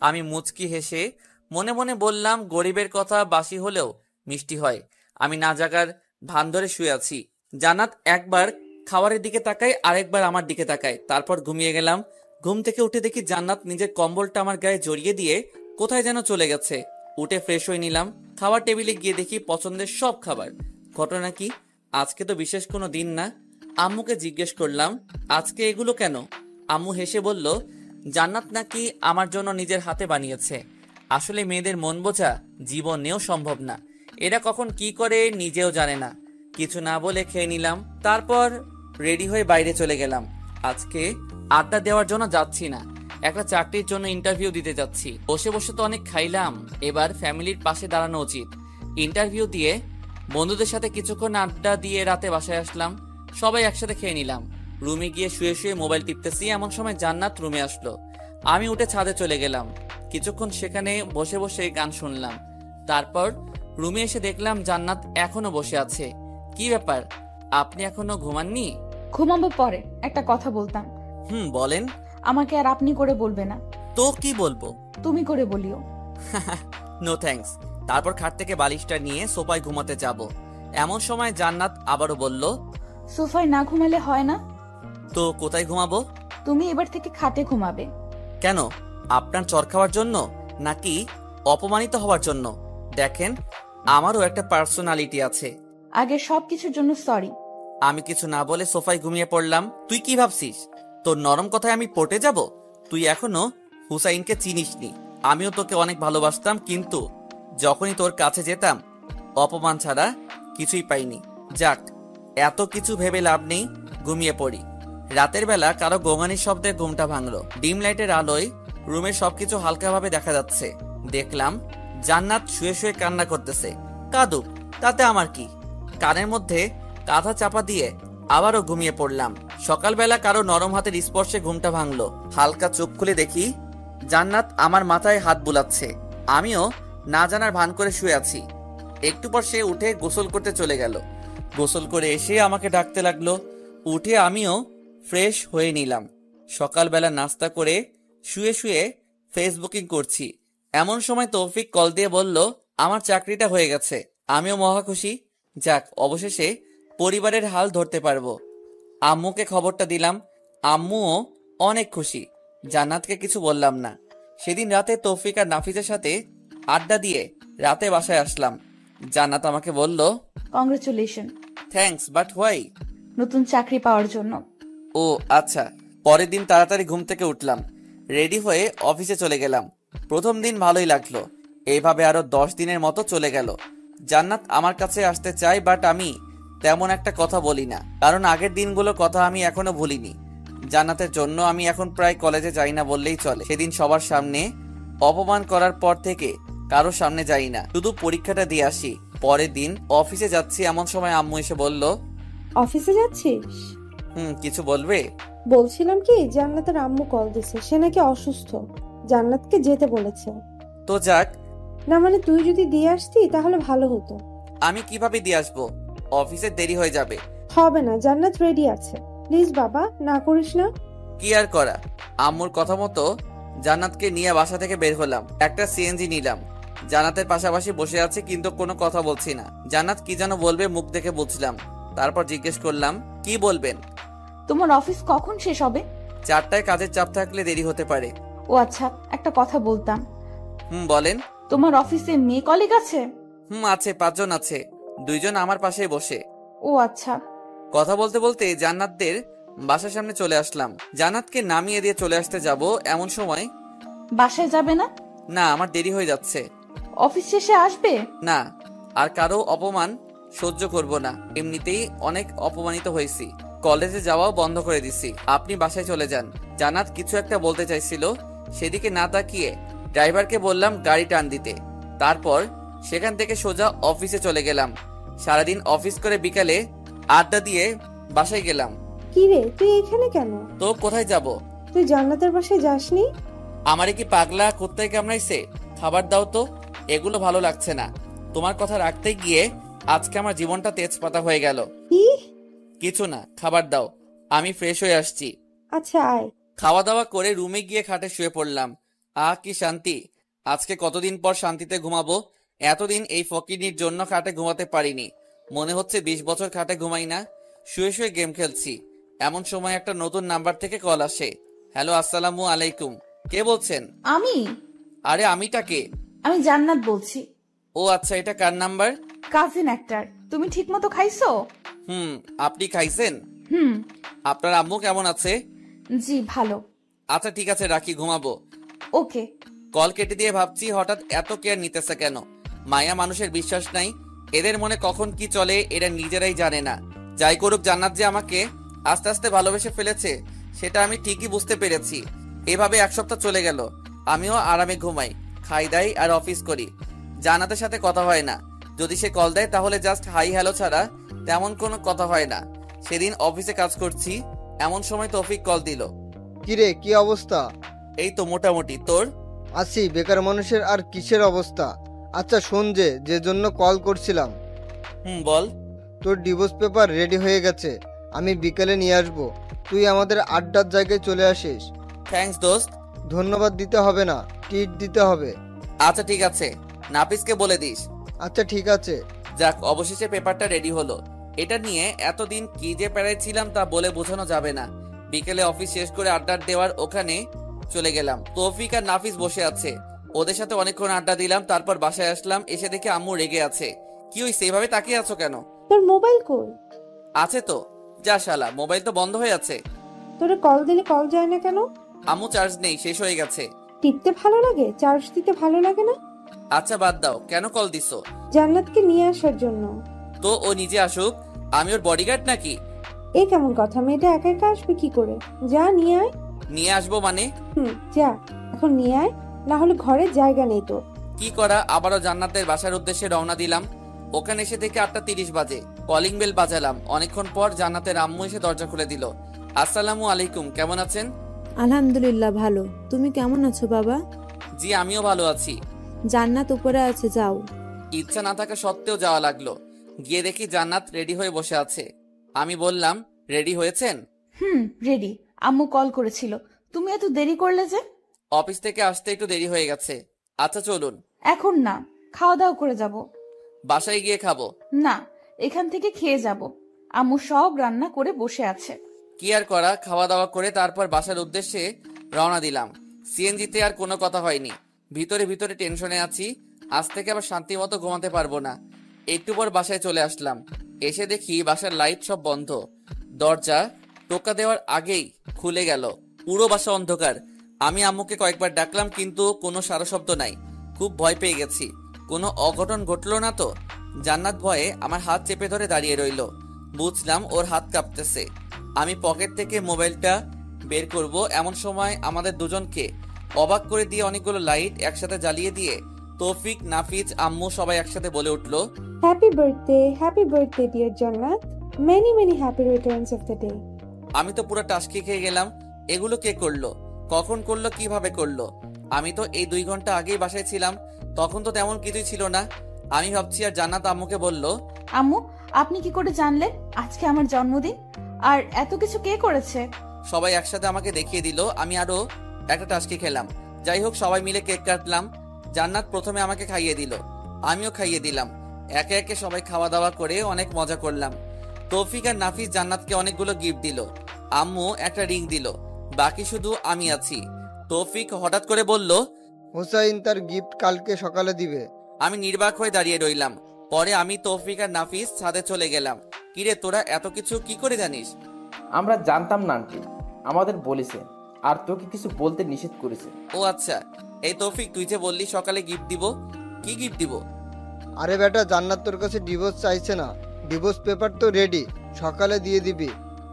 আমি মুচকি হেসে মনে মনে বললাম, গরিবের কথা বাসি হলেও মিষ্টি হয়। আমি না জাগার ভান ধরে শুয়ে আছি। জান্নাত একবার খাবারের দিকে তাকায়, আরেকবার আমার দিকে তাকায়। তারপর ঘুমিয়ে গেলাম। ঘুম থেকে উঠে দেখি জান্নাত নিজের কম্বলটা আমার গায়ে জড়িয়ে দিয়ে কোথায় যেন চলে গেছে। উঠে ফ্রেশ হয়ে নিলাম। খাবার টেবিলে গিয়ে দেখি পছন্দের সব খাবার। ঘটনা কি, আজকে তো বিশেষ কোনো দিন না। আম্মুকে জিজ্ঞেস করলাম, আজকে এগুলো কেন? আম্মু হেসে বলল, জান্নাত নাকি আমার জন্য নিজের হাতে বানিয়েছে। আসলে মেয়েদের মন বোঝা জীবনেও সম্ভব না। এরা কখন কি করে নিজেও জানে না। কিছু না বলে খেয়ে নিলাম। তারপর রেডি হয়ে বাইরে চলে গেলাম। আজকে আড্ডা দেওয়ার জন্য যাচ্ছি না, একটা চাকরির জন্য ইন্টারভিউ দিতে যাচ্ছি। বসে বসে তো অনেক খাইলাম, এবার ফ্যামিলির পাশে দাঁড়ানো উচিত। ইন্টারভিউ দিয়ে বন্ধুদের সাথে কিছুক্ষণ আড্ডা দিয়ে রাতে বাসায় আসলাম। সবাই একসাথে খেয়ে নিলাম। রুমে গিয়ে শুয়ে শুয়ে মোবাইল টিপতেছি, এমন সময় জান্নাত রুমে আসলো। আমি উঠে ছাদে চলে গেলাম। কিছুক্ষণ সেখানে বসে বসে গান শুনলাম। তারপর রুমে এসে দেখলাম জান্নাত এখনো বসে আছে। কি ব্যাপার, আপনি এখনো ঘুমাননি? ঘুমাবো পরে, একটা কথা বলতাম। বলেন। আমাকে আর আপনি করে বলবে না। তো কি বলবো? তুমি করে বলিও। No thanks. তারপর খাট থেকে বালিশটা নিয়ে সোফায় ঘুমাতে যাব। এমন সময় জান্নাত আবারও বলল, সোফায় না ঘুমালে হয় না? তো কোথায় ঘুমাবো? তুমি এবার থেকে খাটে ঘুমাবে। কেন, আপনার চর খাওয়ার জন্য নাকি অপমানিত হওয়ার জন্য? দেখেন, আমারও একটা পার্সোনালিটি আছে। আগে সবকিছুর জন্য সরি। আমি কিছু না বলে সোফায় ঘুমিয়ে পড়লাম। তুই কি ভাবছিস তোর নরম কথায় আমি পটে যাব? তুই এখনো হুসাইনকে চিনিসনি। আমিও তোকে অনেক ভালোবাসতাম, কিন্তু যখনই তোর কাছে যেতাম অপমান ছাড়া কিছুই পাইনি। যাক, এত কিছু ভেবে লাভ নেই, ঘুমিয়ে পড়ি। রাতের বেলা কারো গোঙানির শব্দে ঘুমটা ভাঙলো। ডিম লাইটের আলোয় রুমের সবকিছু হালকাভাবে দেখা যাচ্ছে। দেখলাম জান্নাত শুয়ে শুয়ে কান্না করতেছে। কাঁদুক, তাতে আমার কি? কানের মধ্যে কাঁথা চাপা দিয়ে আবারও ঘুমিয়ে পড়লাম। সকালবেলা কারো নরম হাতের স্পর্শে ঘুমটা ভাঙলো। হালকা চোখ খুলে দেখি জান্নাত আমার মাথায় হাত বুলাচ্ছে। আমিও না জানার ভান করে শুয়ে আছি। একটু পর সে উঠে গোসল করতে চলে গেল। গোসল করে এসে আমাকে ডাকতে লাগলো। উঠে আমিও ফ্রেশ হয়ে নিলাম। সকালবেলা নাস্তা করে শুয়ে শুয়ে ফেসবুকিং করছি। এমন সময় তৌফিক কল দিয়ে বলল, আমার চাকরিটা হয়ে গেছে। আমিও মহা খুশি। যাক, অবশেষে পরিবারের হাল ধরতে পারবো। আম্মুকে খবরটা দিলাম। আম্মুও অনেক খুশি। জান্নাতকে কিছু বললাম না। সেদিন রাতে তৌফিক আর নাফিজের সাথে আড্ডা দিয়ে রাতে বাসায় আসলাম। জান্নাত আমাকে বলল, কংগ্রেচুলেশন। Thanks, but why? নতুন চাকরি পাওয়ার জন্য। ও আচ্ছা। পরের দিন তাড়াতাড়ি ঘুম থেকে উঠলাম, রেডি হয়ে অফিসে চলে গেলাম। প্রথম দিন ভালোই লাগলো, এইভাবে আরো 10 দিনের মতো চলে গেল। জান্নাত আমার কাছে আসতে চাই, বাট আমি তেমন একটা কথা বলি না, কারণ আগের দিনগুলোর কথা আমি এখনো ভুলিনি। জান্নাতের জন্য আমি এখন প্রায় কলেজে যাই না বললেই চলে। সেদিন সবার সামনে অপমান করার পর থেকে কারোর সামনে যাই না, শুধু পরীক্ষাটা দিয়ে আসি। পরের দিন অফিসে যাচ্ছি, এমন সময় আম্মু এসে বলল, অফিসে যাচ্ছিস? কিছু বলবে? বলছিলাম কি, জান্নাতের আম্মু কল দিছে, সে নাকি অসুস্থ, জান্নাতকে যেতে বলেছে। তো যাক। না মানে তুই যদি দিয়ে আসতি তাহলে ভালো হতো। আমি কিভাবে দিয়ে আসবো? অফিসে দেরি হয়ে যাবে। হবে না, জান্নাত রেডি আছে, প্লিজ বাবা, না করিস না। কি আর করা, আম্মুর কথা মতো জান্নাতকে নিয়ে বাসা থেকে বের হলাম। একটা সিএনজি নিলাম, জান্নাতের পাশাপাশি বসে আছে, কিন্তু কোনো কথা বলছি না। জান্নাত কি যেন বলবে, মুখ দেখে বুঝলাম। তারপর জিজ্ঞেস করলাম, কি বলবেন? তোমার অফিস কখন শেষ হবে? 4টায়, কাজের চাপ থাকলে দেরি হতে পারে। ও আচ্ছা, একটা কথা বলতাম। বলেন। তোমার অফিসে মেয়ে কলিগ আছে? আছে, 5 জন আছে, 2 জন আমার পাশেই বসে। ও আচ্ছা। কথা বলতে বলতে জান্নাতদের বাসার সামনে চলে আসলাম। জান্নাতকে নামিয়ে দিয়ে চলে আসতে যাব, এমন সময়, বাসায় যাবে না? না, আমার দেরি হয়ে যাচ্ছে। অফিস শেষে আসবে? না, আর কারো অপমান সহ্য করব না, এমনিতেই অনেক অপমানিত হয়েছি। কলেজে যাওয়াও বন্ধ করে দিছি, আপনি বাসায় চলে যান। জান্নাত কিছু একটা বলতে চাইছিল, সেদিকে না তাকিয়ে ড্রাইভারকে বললাম গাড়ি টান দিতে। তারপর সেখান থেকে সোজা অফিসে চলে গেলাম। সারাদিন অফিস করে বিকালে আড্ডা দিয়ে বাসায় গেলাম। কি রে, তুই এখানে কেন? তো কোথায় যাব? তুই জান্নাতের বাসায় যাসনি? আমারে কি পাগলা কুত্তায় কামড়াইছে? খাবার দাও তো, এগুলো ভালো লাগছে না। তোমার কথা রাখতে গিয়ে আজকে আমার জীবনটা তেজপাতা হয়ে গেল। কি? কিছু না, খাবার দাও, আমি ফ্রেশ হয়ে আসছি। আচ্ছা আয়। খাওয়া দাওয়া করে রুমে গিয়ে খাটে শুয়ে পড়লাম। কি শান্তি, আজকে কতদিন পর শান্তিতে ঘুমাবো। এতদিন এই ফকিনির জন্য খাটে ঘুমাতে পারিনি, মনে হচ্ছে 20 বছর খাটে ঘুমাই না। শুয়ে শুয়ে গেম খেলছি, এমন সময় একটা নতুন নাম্বার থেকে কল আসে। হ্যালো, আসসালামু আলাইকুম। কে বলছেন? আমি। আরে আমিটাকে? আমি জান্নাত বলছি। ও আচ্ছা, এটা কার নাম্বার? কাজিন একটার। তুমি ঠিক মতো খাইছো? আপনি খাইছেন? আপনার আম্মু কেমন আছে? জি ভালো। আচ্ছা ঠিক আছে, রাখি, ঘুমাবো। ওকে। কল কেটে দিয়ে ভাবছি, হঠাৎ এত কেয়ার নিতেছে কেন? মায়া মানুষের বিশ্বাস নাই, এদের মনে কখন কি চলে এরা নিজেরাই জানে না। যাই করুক, জান্নাত যে আমাকে আস্তে আস্তে ভালোবেসে ফেলেছে সেটা আমি ঠিকই বুঝতে পেরেছি। এভাবে 1 সপ্তাহ চলে গেল, আমিও আরামে ঘুমাই, খাই দাই আর অফিস করি। জান্নাতের সাথে কথা হয় না, যদি সে কল দেয় তাহলে জাস্ট হাই হ্যালো ছাড়া তেমন কোনো কথা হয় না। সেদিন অফিসে কাজ করছি, এমন সময় তৌফিক কল দিল। কিরে, কি অবস্থা? এই তো মোটামুটি, তোর? আছি, বেকার মানুষের আর কিসের অবস্থা। আচ্ছা শোন, যে জন্য কল করছিলাম, বল। তোর ডিভোর্স পেপার রেডি হয়ে গেছে, আমি বিকেলে নিয়ে আসবো, তুই আমাদের আড্ডার জায়গায় চলে আসিস। থ্যাঙ্কস দোস্ত। ধন্যবাদ দিতে হবে না, ট্রিট দিতে হবে। আচ্ছা ঠিক আছে, নাফিসকে বলে দিস। আচ্ছা ঠিক আছে। যাক, অবশেষে পেপারটা রেডি হলো। এটা নিয়ে এতদিন কি যে পেরেছিলাম তা বলে বোঝানো যাবে না। বিকেলে অফিস শেষ করে আড্ডা দেওয়ার ওখানে চলে গেলাম। তৌফিক আর নাফিস বসে আছে, ওদের সাথে অনেকক্ষণ আড্ডা দিলাম। তারপর বাসায় আসলাম, এসে দেখে আম্মু রেগে আছে। কি হইছে, এভাবে তাকিয়ে আছো কেন? তোর মোবাইল কই? আছে তো। যা শালা, মোবাইল তো বন্ধ হয়ে আছে। তোরে কল দিলে কল যায় না কেন? আম্মু চার্জ নেই, শেষ হয়ে গেছে। টিপতে ভালো লাগে, চার্জ দিতে ভালো লাগে না? আচ্ছা বাদ দাও, কেন কল দিছো? জান্নাতকে নিয়ে আসার জন্য। তো ও নিজে আসুক, আমি ওর বডিগার্ড নাকি? এ কেমন কথা, মেয়েটা একা একা আসবে কি করে? যা নিয়ে আয়। নিয়ে আসবো মানে? যা, এখন নিয়ে আয়, না হলে ঘরে জায়গা নেই তোর। কি করা, আবারও জান্নাতের বাসার উদ্দেশ্যে রওনা দিলাম। ওখানে এসে দেখে 8:30 বাজে। কলিং বেল বাজালাম, অনেকক্ষণ পর জান্নাতের আম্মু এসে দরজা খুলে দিল। আসসালামু আলাইকুম, কেমন আছেন? আলহামদুলিল্লাহ ভালো, তুমি কেমন আছো বাবা? জি আমিও ভালো আছি। জান্নাত উপরে আছে, যাও। ইচ্ছা না থাকা সত্ত্বেও যাওয়া লাগলো। গিয়ে দেখি জান্নাত রেডি হয়ে বসে আছে। আমি বললাম, রেডি হয়েছেন? রেডি। আম্মু কল করেছিল, তুমি এত দেরি করলে যে? অফিস থেকে আসতে একটু দেরি হয়ে গেছে। আচ্ছা চলুন। এখন না, খাওয়া দাওয়া করে যাব। বাসায় গিয়ে খাবো? না, এখান থেকে খেয়ে যাব। আম্মু সব রান্না করে বসে আছে। কি আর করা, খাওয়া দাওয়া করে তারপর বাসার উদ্দেশ্যে রওনা দিলাম। সিএনজিতে আর কোনো কথা হয়নি, ভিতরে ভিতরে টেনশনে আছি। আজ থেকে আবার শান্তি মতো ঘুমাতে পারবো না। একটু পর বাসায় চলে আসলাম। এসে দেখি বাসার লাইট সব বন্ধ। দরজা টোকা দেওয়ার আগেই খুলে গেল। পুরো বাসা অন্ধকার। আমি আম্মুকে কয়েকবার ডাকলাম কিন্তু কোনো সারা শব্দ নাই। খুব ভয় পেয়ে গেছি। কোনো অঘটন ঘটলো না তো? জান্নাত ভয়ে আমার হাত চেপে ধরে দাঁড়িয়ে রইল। বুঝলাম ওর হাত কাঁপতেছে। আমি পকেট থেকে মোবাইলটা বের করব এমন সময় আমাদের দুজনকে অবাক করে দিয়ে অনেকগুলো লাইট একসাথে জ্বালিয়ে দিয়ে তৌফিক, নাফিজ, আম্মু সবাই একসাথে বলে উঠলো, হ্যাপি বার্থডে ডিয়ার জান্নাত, many many happy Returns of the day. আমি তো পুরো টাসকি খেয়ে গেলাম। এগুলো কে করলো, কখন করলো, কিভাবে করলো? আমি তো এই 2 ঘন্টা আগেই বাসায় ছিলাম, তখন তো তেমন কিছুই ছিল না। আমি ভাবছি আর জান্নাত আম্মুকে বলল, আম্মু, আপনি কি করে জানলেন আজকে আমার জন্মদিন? আর এত কিছু কে করেছে? সবাই একসাথে আমাকে দেখিয়ে দিল। আমি আরো একটা টাসকি খেলাম। যাই হোক, সবাই মিলে কেক কাটলাম। জান্নাত প্রথমে আমাকে খাইয়ে দিল, আমিও খাইয়ে দিলাম। একে একে সবাই খাওয়া দাওয়া করে অনেক মজা করলাম। তৌফিক আর নাফিস জান্নাতকে অনেকগুলো গিফট দিল। আম্মু একটা রিং দিল। বাকি শুধু আমি আছি। তৌফিক হঠাৎ করে বলল, হোসাইন তার গিফট কালকে সকালে দিবে। আমি নির্বাক হয়ে দাঁড়িয়ে রইলাম। পরে আমি, তৌফিক আর নাফিস ছাদে চলে গেলাম। কিরে, তোরা এত কিছু কি করে জানিস? আমরা জানতাম না আন্টি, আমাদের বলেছে আর তোকে কিছু বলতে নিষেধ করেছে। ও আচ্ছা। এই তৌফিক, তুই যে বললি সকালে গিফট দিব, কি গিফট দিব? আরে বেটা, জান্নাত তোর কাছে ডিভোর্স চাইছে না, ডিভোর্স পেপার তো রেডি, সকালে দিয়ে দিবি।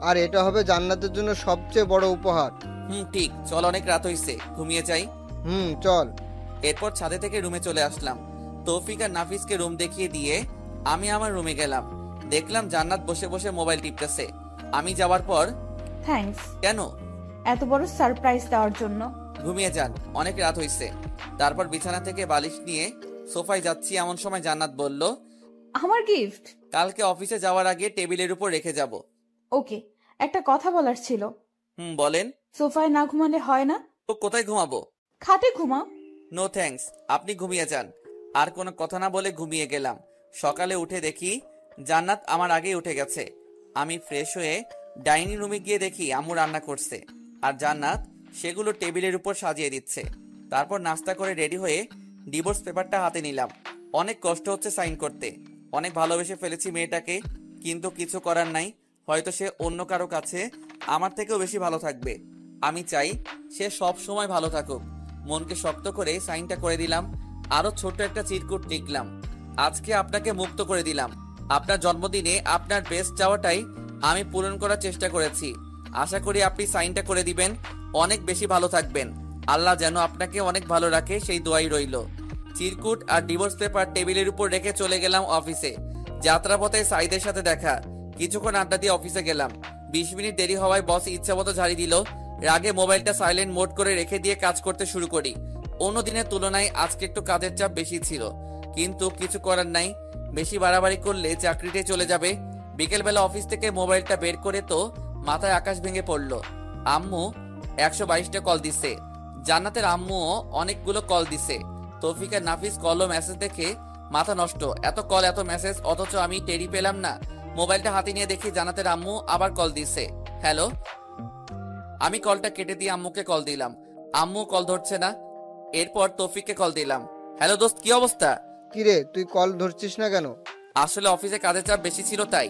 আর এটা হবে জান্নাতের জন্য সবচেয়ে বড় উপহার। ঠিক, চল, অনেক রাত হইছে, ঘুমিয়ে যাই। চল। এরপর ছাদে থেকে রুমে চলে আসলাম। তৌফিক আর নাফিসকে রুম দেখিয়ে দিয়ে আমি আমার রুমে গেলাম। দেখলাম জান্নাত বসে বসে মোবাইল টিপতেছে। আমি যাওয়ার পর, থ্যাঙ্কস কেন? এত বড় সারপ্রাইজ দেওয়ার জন্য। ঘুমিয়ে যান, অনেক রাত হইছে। তারপর বিছানা থেকে বালিশ নিয়ে সোফায় যাচ্ছি, এমন সময় জান্নাত বলল, আমার গিফট কালকে অফিসে যাওয়ার আগে টেবিলের উপর রেখে যাব। ওকে, একটা কথা বলার ছিল। বলেন। সোফায় না ঘুমালে হয় না? তো কোথায় ঘুমাবো? খাটে ঘুমাও। নো থ্যাঙ্কস, আপনি ঘুমিয়ে যান। আর কোনো কথা না বলে ঘুমিয়ে গেলাম। সকালে উঠে দেখি জান্নাত আমার আগেই উঠে গেছে। আমি ফ্রেশ হয়ে ডাইনিং রুমে গিয়ে দেখি আম্মু রান্না করছে আর জান্নাত সেগুলো টেবিলের উপর সাজিয়ে দিচ্ছে। তারপর নাস্তা করে রেডি হয়ে ডিভোর্স পেপারটা হাতে নিলাম। অনেক কষ্ট হচ্ছে সাইন করতে। অনেক ভালোবেসে ফেলেছি মেয়েটাকে, কিন্তু কিছু করার নাই। হয়তো সে অন্য কারো কাছে আমার থেকেও বেশি ভালো থাকবে। আমি চাই সে সব সময় ভালো থাকুক। মনকে শক্ত করে সাইনটা করে দিলাম। আরো ছোট্ট একটা চিরকুট লিখলাম, আজকে আপনাকে মুক্ত করে দিলাম। আপনার জন্মদিনে আপনার বেস্ট চাওয়াটাই আমি পূরণ করার চেষ্টা করেছি। আশা করি আপনি সাইনটা করে দিবেন। অনেক বেশি ভালো থাকবেন। আল্লাহ যেন আপনাকে অনেক ভালো রাখে, সেই দোয়াই রইল। চিরকুট আর ডিভোর্স পেপার টেবিলের উপর রেখে চলে গেলাম অফিসে। যাত্রাপথে সাইদের সাথে দেখা। কিছুক্ষণ আড্ডা দিয়ে অফিসে গেলাম। 20 মিনিট দেরি হওয়ায় বস ইচ্ছামতো ঝাড়ি দিল। রাগে মোবাইলটা সাইলেন্ট মোড করে রেখে দিয়ে কাজ করতে শুরু করি। অন্য দিনের তুলনায় আজকে একটু কাজের চাপ বেশি ছিল, কিন্তু কিছু করার নাই। বেশি বাড়াবাড়ি করলে চাকরিতে চলে যাবে। বিকেলবেলা অফিস থেকে মোবাইলটা বের করে তো মাথায় আকাশ ভেঙে পড়লো। আম্মু 122টা কল দিছে। জান্নাতের আম্মুও অনেকগুলো কল দিছে। তৌফিক আর নাফিস কল ও মেসেজ দেখে মাথা নষ্ট। এত কল, এত মেসেজ, অথচ আমি টেরি পেলাম না। মোবাইলটা হাতে নিয়ে দেখি জান্নাতের আম্মু আবার কল দিছে। হ্যালো। আমি কলটা কেটে দিয়ে আম্মুকে কল দিলাম। আম্মু কল ধরছে না। এরপর তৌফিককে কল দিলাম। হ্যালো দোস্ত, কি অবস্থা? কিরে, তুই কল ধরছিস না কেন? আসলে অফিসে কাজের চাপ বেশি ছিল তাই।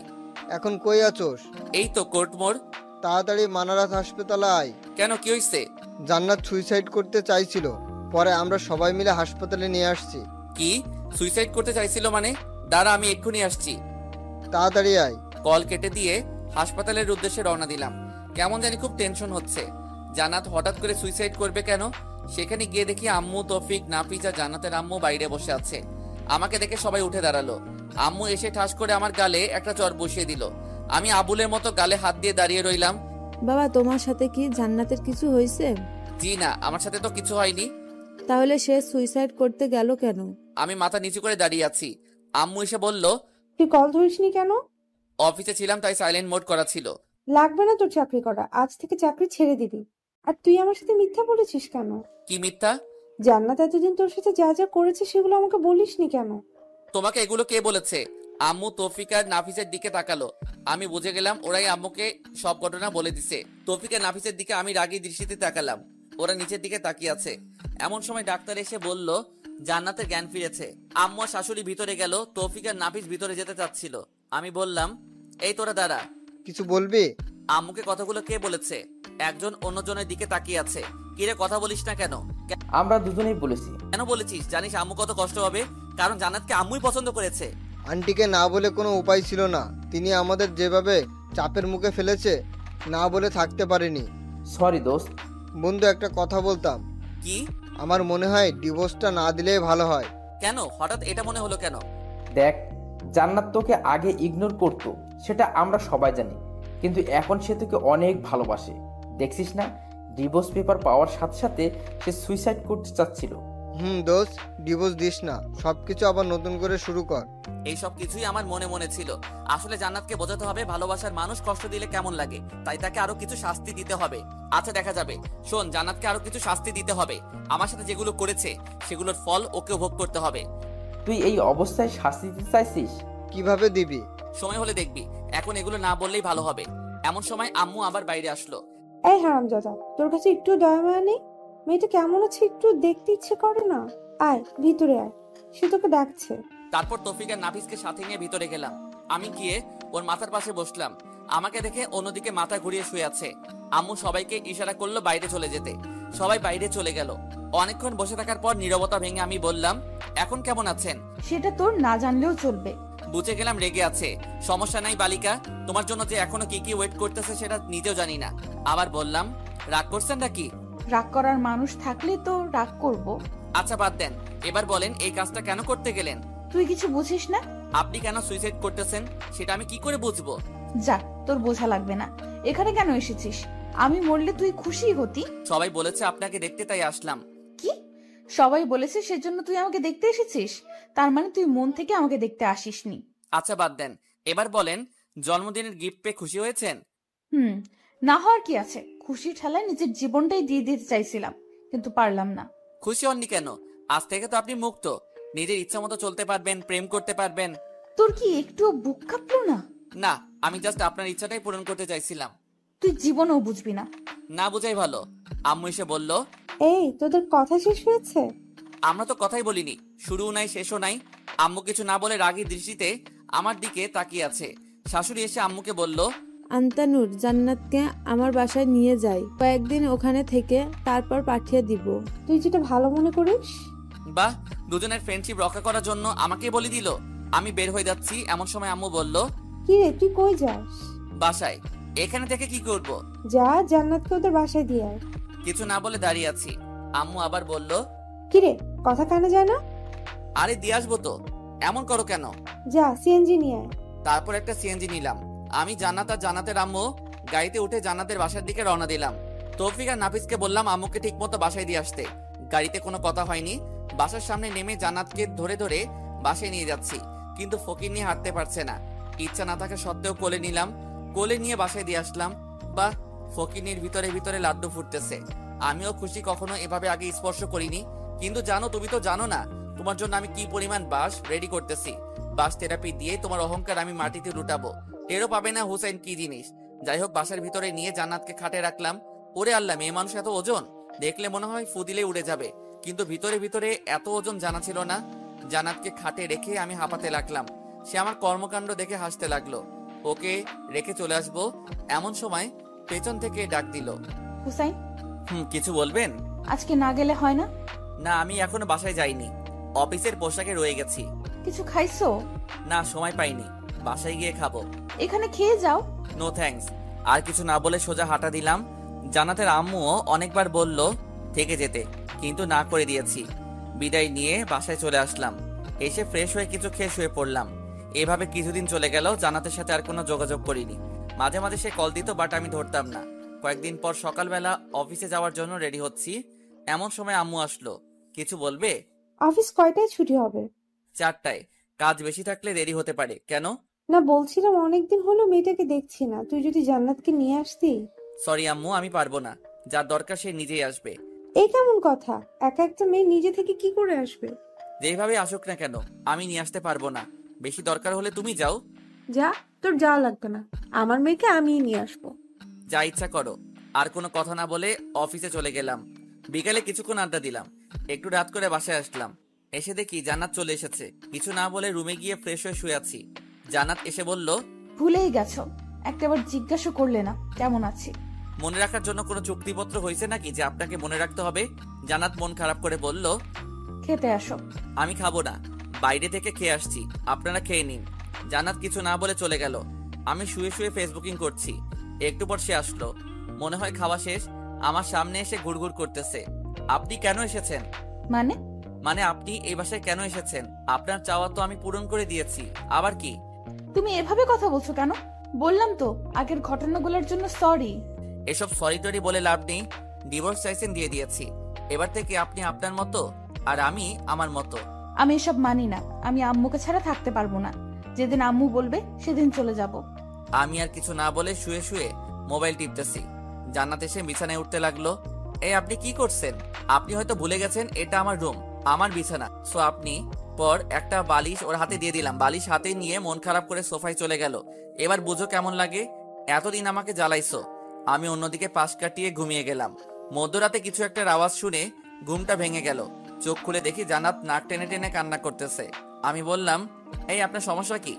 এখন কই আছোস? এই তো কোর্ট মোড়। তাড়াতাড়ি মানারাত হাসপাতালে আয়। কেন, কি হইছে? জান্নাত সুইসাইড করতে চাইছিল, পরে আমরা সবাই মিলে হাসপাতালে নিয়ে আসছি। কি সুইসাইড করতে চাইছিল মানে? দাঁড়া, আমি এক্ষুনি আসছি। তাড়াতাড়ি আয়। কল কেটে দিয়ে হাসপাতালের উদ্দেশ্যে রওনা দিলাম। কেমন জানি খুব টেনশন হচ্ছে। জান্নাত হঠাৎ করে সুইসাইড করবে কেন? সেখানে গিয়ে দেখি আম্মু, তৌফিক, নাফিস আর জান্নাতের আম্মু বাইরে বসে আছে। আমাকে দেখে সবাই উঠে দাঁড়ালো। আম্মু এসে ঠাস করে আমার গালে একটা চড় বসিয়ে দিল। আমি আবুলের মতো গালে হাত দিয়ে দাঁড়িয়ে রইলাম। বাবা, তোমার সাথে কি জান্নাতের কিছু হয়েছে? জি না, আমার সাথে তো কিছু হয়নি। তাহলে সে সুইসাইড করতে গেল কেন? আমি মাথা নিচু করে দাঁড়িয়ে আছি। আম্মু এসে বলল, তুই কল ধরিসনি কেন? অফিসে ছিলাম তাই সাইলেন্ট মোড করা ছিল। লাগবে না তোর চাকরি করা, আজ থেকে চাকরি ছেড়ে দিবি। আর তুই আমার সাথে মিথ্যা বলেছিস কেন? কি মিথ্যা? জান্নাত এতদিন তোর সাথে যা যা করেছে সেগুলো আমাকে বলিসনি কেন? তোমাকে এগুলো কে বলেছে? আম্মু তৌফিক আর নাফিসের দিকে তাকালো। আমি বুঝে গেলাম ওরাই আম্মুকে সব ঘটনা বলে দিছে। তৌফিক আর নাফিসের দিকে আমি রাগী দৃষ্টিতে তাকালাম। ওরা নিচের দিকে তাকিয়ে আছে। এমন সময় ডাক্তার এসে বলল, জান্নাতের জ্ঞান ফিরেছে। আম্মু আর শাশুড়ি ভিতরে গেল, তৌফিক আর নাফিস ভিতরে যেতে চাচ্ছিল। আমি বললাম, এই তোরা দাঁড়া। কিছু বলবি? আম্মুকে কথাগুলো কে বলেছে? একজন অন্যজনের দিকে তাকিয়ে আছে। কিরে কথা বলিস না কেন? আমরা দুজনেই বলেছি। কেন বলেছিস? জানিস আম্মু কত কষ্ট হবে, কারণ জান্নাতকে আম্মুই পছন্দ করেছে। আন্টিকে না বলে কোনো উপায় ছিল না। তিনি আমাদের যেভাবে চাপের মুখে ফেলেছে, না বলে থাকতে পারিনি। সরি দোস্ত। বন্ধু, একটা কথা বলতাম। কি? আমার মনে হয় ডিভোর্সটা না দিলেই ভালো হয়। কেন হঠাৎ এটা মনে হলো কেন? দেখ, জান্নাত তোকে আগে ইগনোর করতো, সেটা আমরা সবাই জানি, কিন্তু এখন সে তোকে অনেক ভালোবাসে। দেখছিস না, ডিভোর্স পেপার পাওয়ার সাথে সাথে সে সুইসাইড করতে চাচ্ছিল। দোস্ত, ডিভোর্স দিস না, সবকিছু আবার নতুন করে শুরু কর। এই সব কিছুই আমার মনে মনে ছিল। আসলে জান্নাতকে বোঝাতে হবে ভালোবাসার মানুষ কষ্ট দিলে কেমন লাগে, তাই তাকে আরো কিছু শাস্তি দিতে হবে। আচ্ছা দেখা যাবে। শোন, জান্নাতকে আরো কিছু শাস্তি দিতে হবে। আমার সাথে যেগুলো করেছে সেগুলোর ফল ওকে ভোগ করতে হবে। তুই এই অবস্থায় শাস্তি দিতে চাইছিস? কিভাবে দিবি? সময় হলে দেখবি। এখন এগুলো না বললেই ভালো হবে। এমন সময় আম্মু আবার বাইরে আসলো। এই হারামজাদা, তোর কাছে একটু দয়া মায়া নেই? মেয়েটা কেমন আছে একটু দেখতে ইচ্ছে করে না? আয় ভিতরে আয়, সে তোকে ডাকছে। তারপর তৌফিক আর নাফিসকে সাথে নিয়ে ভিতরে গেলাম। আমি গিয়ে ওর মাথার পাশে বসলাম। আমাকে দেখে অন্যদিকে মাথা ঘুরিয়ে শুয়ে আছে। আম্মু সবাইকে ইশারা করলো বাইরে চলে যেতে। সবাই বাইরে চলে গেল। অনেকক্ষণ বসে থাকার পর নীরবতা ভেঙে আমি বললাম, এখন কেমন আছেন? সেটা তোর না জানলেও চলবে। বুঝে গেলাম রেগে আছে। সমস্যা নাই বালিকা, তোমার জন্য যে এখনো কি কি ওয়েট করতেছে সেটা নিজেও জানি না। আবার বললাম, রাগ করছেন নাকি? রাগ করার মানুষ থাকলে তো রাগ করব। আচ্ছা বাদ দেন, এবার বলেন এই কাজটা কেন করতে গেলেন? তুই কিছু বুঝিস না? আপনি কেন সুইসাইড করতেছেন সেটা আমি কি করে বুঝবো? যা, তোর বোঝা লাগবে না। এখানে কেন এসেছিস? আমি মরলে তুই খুশি হতি? সবাই বলেছে আপনাকে দেখতে, তাই আসলাম। কি? সবাই বলেছে সেজন্য তুই আমাকে দেখতে এসেছিস? তার মানে তুই মন থেকে আমাকে দেখতে আসিসনি। আচ্ছা বাদ দেন, এবার বলেন জন্মদিনের গিফট পেয়ে খুশি হয়েছেন? না হওয়ার কি আছে? খুশির ঠেলায় নিজের জীবনটাই দিয়ে দিতে চাইছিলাম, কিন্তু পারলাম না। খুশি হননি কেন? আজ থেকে তো আপনি মুক্ত, নিজের ইচ্ছা মতো চলতে পারবেন, প্রেম করতে পারবেন। তোর কি একটু বুক কাঁপলো না? না, আমি জাস্ট আপনার ইচ্ছাটাই পূরণ করতে চাইছিলাম। তুই জীবনেও বুঝবি না। না বুঝাই ভালো। আম্মু এসে বলল, এই তোদের কথা শেষ হয়েছে? আমরা তো কথাই বলিনি, শুরুও নাই শেষও নাই। আম্মু কিছু না বলে রাগী দৃষ্টিতে আমার দিকে তাকিয়ে আছে। শাশুড়ি এসে আম্মুকে বলল, আন্তানুর, জান্নাতকে আমার বাসায় নিয়ে যাই, কয়েকদিন ওখানে থেকে তারপর পাঠিয়ে দিব। তুই যেটা ভালো মনে করিস। বাহ, দুজনের ফ্রেন্ডশিপ রক্ষা করার জন্য আমাকে বলে দিল। আমি বের হয়ে যাচ্ছি, এমন সময় আম্মু বলল, কি রে, তুই কই যাস? বাসায়। এখানে থেকে কি করব? যা, জান্নাতকে ওদের বাসায় দিয়ে আয়। কিছু না বলে দাঁড়িয়ে আছি। আম্মু আবার বলল, কি রে, কথা কানে যায় না? আরে দিয়ে আসবো তো, এমন করো কেন? যা, সিএনজি নিয়ে আয়। তারপর একটা সিএনজি নিলাম। আমি জান্নাত আর জান্নাতের আম্মু গাড়িতে উঠে জান্নাতের বাসার দিকে রওনা দিলাম। তৌফিক আর নাফিসকে বললাম আম্মুকে ঠিক মতো বাসায় দিয়ে আসতে। গাড়িতে কোনো কথা হয়নি। বাসার সামনে নেমে জান্নাতকে ধরে ধরে বাসায় নিয়ে যাচ্ছি, কিন্তু ফকির নিয়ে হাঁটতে পারছে না। ইচ্ছা না থাকা সত্ত্বেও কোলে নিলাম, কোলে নিয়ে বাসায় দিয়ে আসলাম। বাহ, ফকিনির ভিতরে ভিতরে লাড্ডু ফুটতেছে। আমিও খুশি, কখনো এভাবে আগে স্পর্শ করিনি। কিন্তু জানো, তুমি তো জানো না তোমার জন্য আমি কি পরিমাণ বাঁশ রেডি করতেছি। বাঁশ থেরাপি দিয়ে তোমার অহংকার আমি মাটিতে লুটাবো, টেরও পাবে না হুসাইন কি জিনিস। যাই হোক, বাসার ভিতরে নিয়ে জান্নাতকে খাটে রাখলাম। ওরে আল্লাহ, মেয়ে মানুষ এত ওজন, দেখলে মনে হয় ফুদিলে উড়ে যাবে, কিন্তু ভিতরে ভিতরে এত ওজন জানা ছিল না। জান্নাতকে খাটে রেখে আমি হাঁপাতে লাগলাম। সে আমার কর্মকাণ্ড দেখে হাসতে লাগলো। ওকে রেখে চলে আসবো, এমন সময় পেছন থেকে ডাক দিল, হুসাইন। কিছু বলবেন? আজকে না গেলে হয় না? না, আমি এখনো বাসায় যাইনি, অফিসের পোশাকে রয়ে গেছি। কিছু খাইছো? না, সময় পাইনি, বাসায় গিয়ে খাবো। এখানে খেয়ে যাও। No thanks. আর কিছু না বলে সোজা হাঁটা দিলাম। জান্নাতের আম্মুও অনেকবার বলল থেকে যেতে, কিন্তু না করে দিয়েছি। বিদায় নিয়ে বাসায় চলে আসলাম। এসে ফ্রেশ হয়ে কিছু খেয়ে শুয়ে পড়লাম। এভাবে কিছুদিন চলে গেল, জান্নাতের সাথে আর কোনো যোগাযোগ করিনি। মাঝে মাঝে সে কল দিত, বাট আমি ধরতাম না। কয়েকদিন পর সকালবেলা অফিসে যাওয়ার জন্য রেডি হচ্ছি, এমন সময় আম্মু আসলো। কিছু বলবে? অফিস কয়টায় ছুটি হবে? 4টায়। কাজ বেশি থাকলে দেরি হতে পারে। কেন? না, বলছিলাম অনেকদিন হলো মেয়েটাকে দেখছি না, তুই যদি জান্নাতকে নিয়ে আসতি। সরি আম্মু, আমি পারবো না, যার দরকার সে নিজেই আসবে। এই কেমন কথা? একা একটা মেয়ে নিজে থেকে কি করে আসবে? যেভাবে আসুক না কেন, আমি নিয়ে আসতে পারবো না। বেশি দরকার হলে তুমি যাও। যা, তোর যাওয়া লাগবে না, আমার মেয়েকে আমিই নিয়ে আসবো। যা ইচ্ছা করো। আর কোনো কথা না বলে অফিসে চলে গেলাম। বিকালে কিছুক্ষণ আড্ডা দিলাম। একটু রাত করে বাসায় আসলাম। রাতে খাওয়া দাওয়া শেষ করে ঘুমিয়ে পড়লাম। এসে দেখি জান্নাত চলে এসেছে। কিছু না বলে রুমে গিয়ে ফ্রেশ হয়ে শুয়ে আছি। জান্নাত এসে বলল, ভুলেই গেছো, একটাবার জিজ্ঞাসা করলে না কেমন আছি। মনে রাখার জন্য কোনো চুক্তিপত্র হয়েছে নাকি যে আপনাকে মনে রাখতে হবে? জান্নাত মন খারাপ করে বলল, খেতে আসো। আমি খাবো না, বাইরে থেকে খেয়ে আসছি, আপনারা খেয়ে নিন। জান্নাত কিছু না বলে চলে গেল। আমি শুয়ে শুয়ে ফেসবুকিং করছি। একটু পর সে আসলো। মনে হয় খাওয়া শেষ। আমার সামনে এসে ঘুরঘুর করতেছে। আপনি কেন এসেছেন? মানে আপনি এই বাসায় কেন এসেছেন? আপনার চাওয়া তো আমি পূরণ করে দিয়েছি, আবার কি? তুমি এভাবে কথা বলছো কেন? বললাম তো আগের ঘটনাগুলোর জন্য সরি। এসব সরি টরি বলে লাভ নেই। ডিভোর্স চাইছেন, দিয়ে দিয়েছি। এবার থেকে আপনি আপনার মতো আর আমি আমার মতো। আমি এসব মানি না। আমি আম্মুকে ছাড়া থাকতে পারবো না। যেদিন আম্মু বলবে সেদিন চলে যাব। আমি আর কিছু না বলে শুয়ে শুয়ে মোবাইল টিপতেছি। জান্নাত এসে বিছানায় উঠতে লাগলো। এই আপনি কি করছেন? আপনি হয়তো ভুলে গেছেন এটা আমার রুম, আমার বিছানা। সো আপনি পর একটা বালিশ ওর হাতে দিয়ে দিলাম। বালিশ হাতে নিয়ে মন খারাপ করে সোফায় চলে গেল। এবার বুঝো কেমন লাগে? এতদিন আমাকে জ্বালাইছো। আমি অন্যদিকে পাশ কাটিয়ে ঘুমিয়ে গেলাম। মধ্যরাতে কিছু একটা আওয়াজ শুনে ঘুমটা ভেঙে গেল। চোখ খুলে দেখি জান্নাত নাক টেনে টেনে কান্না করতেছে। আমি বললাম, এই আপনার সমস্যা কি?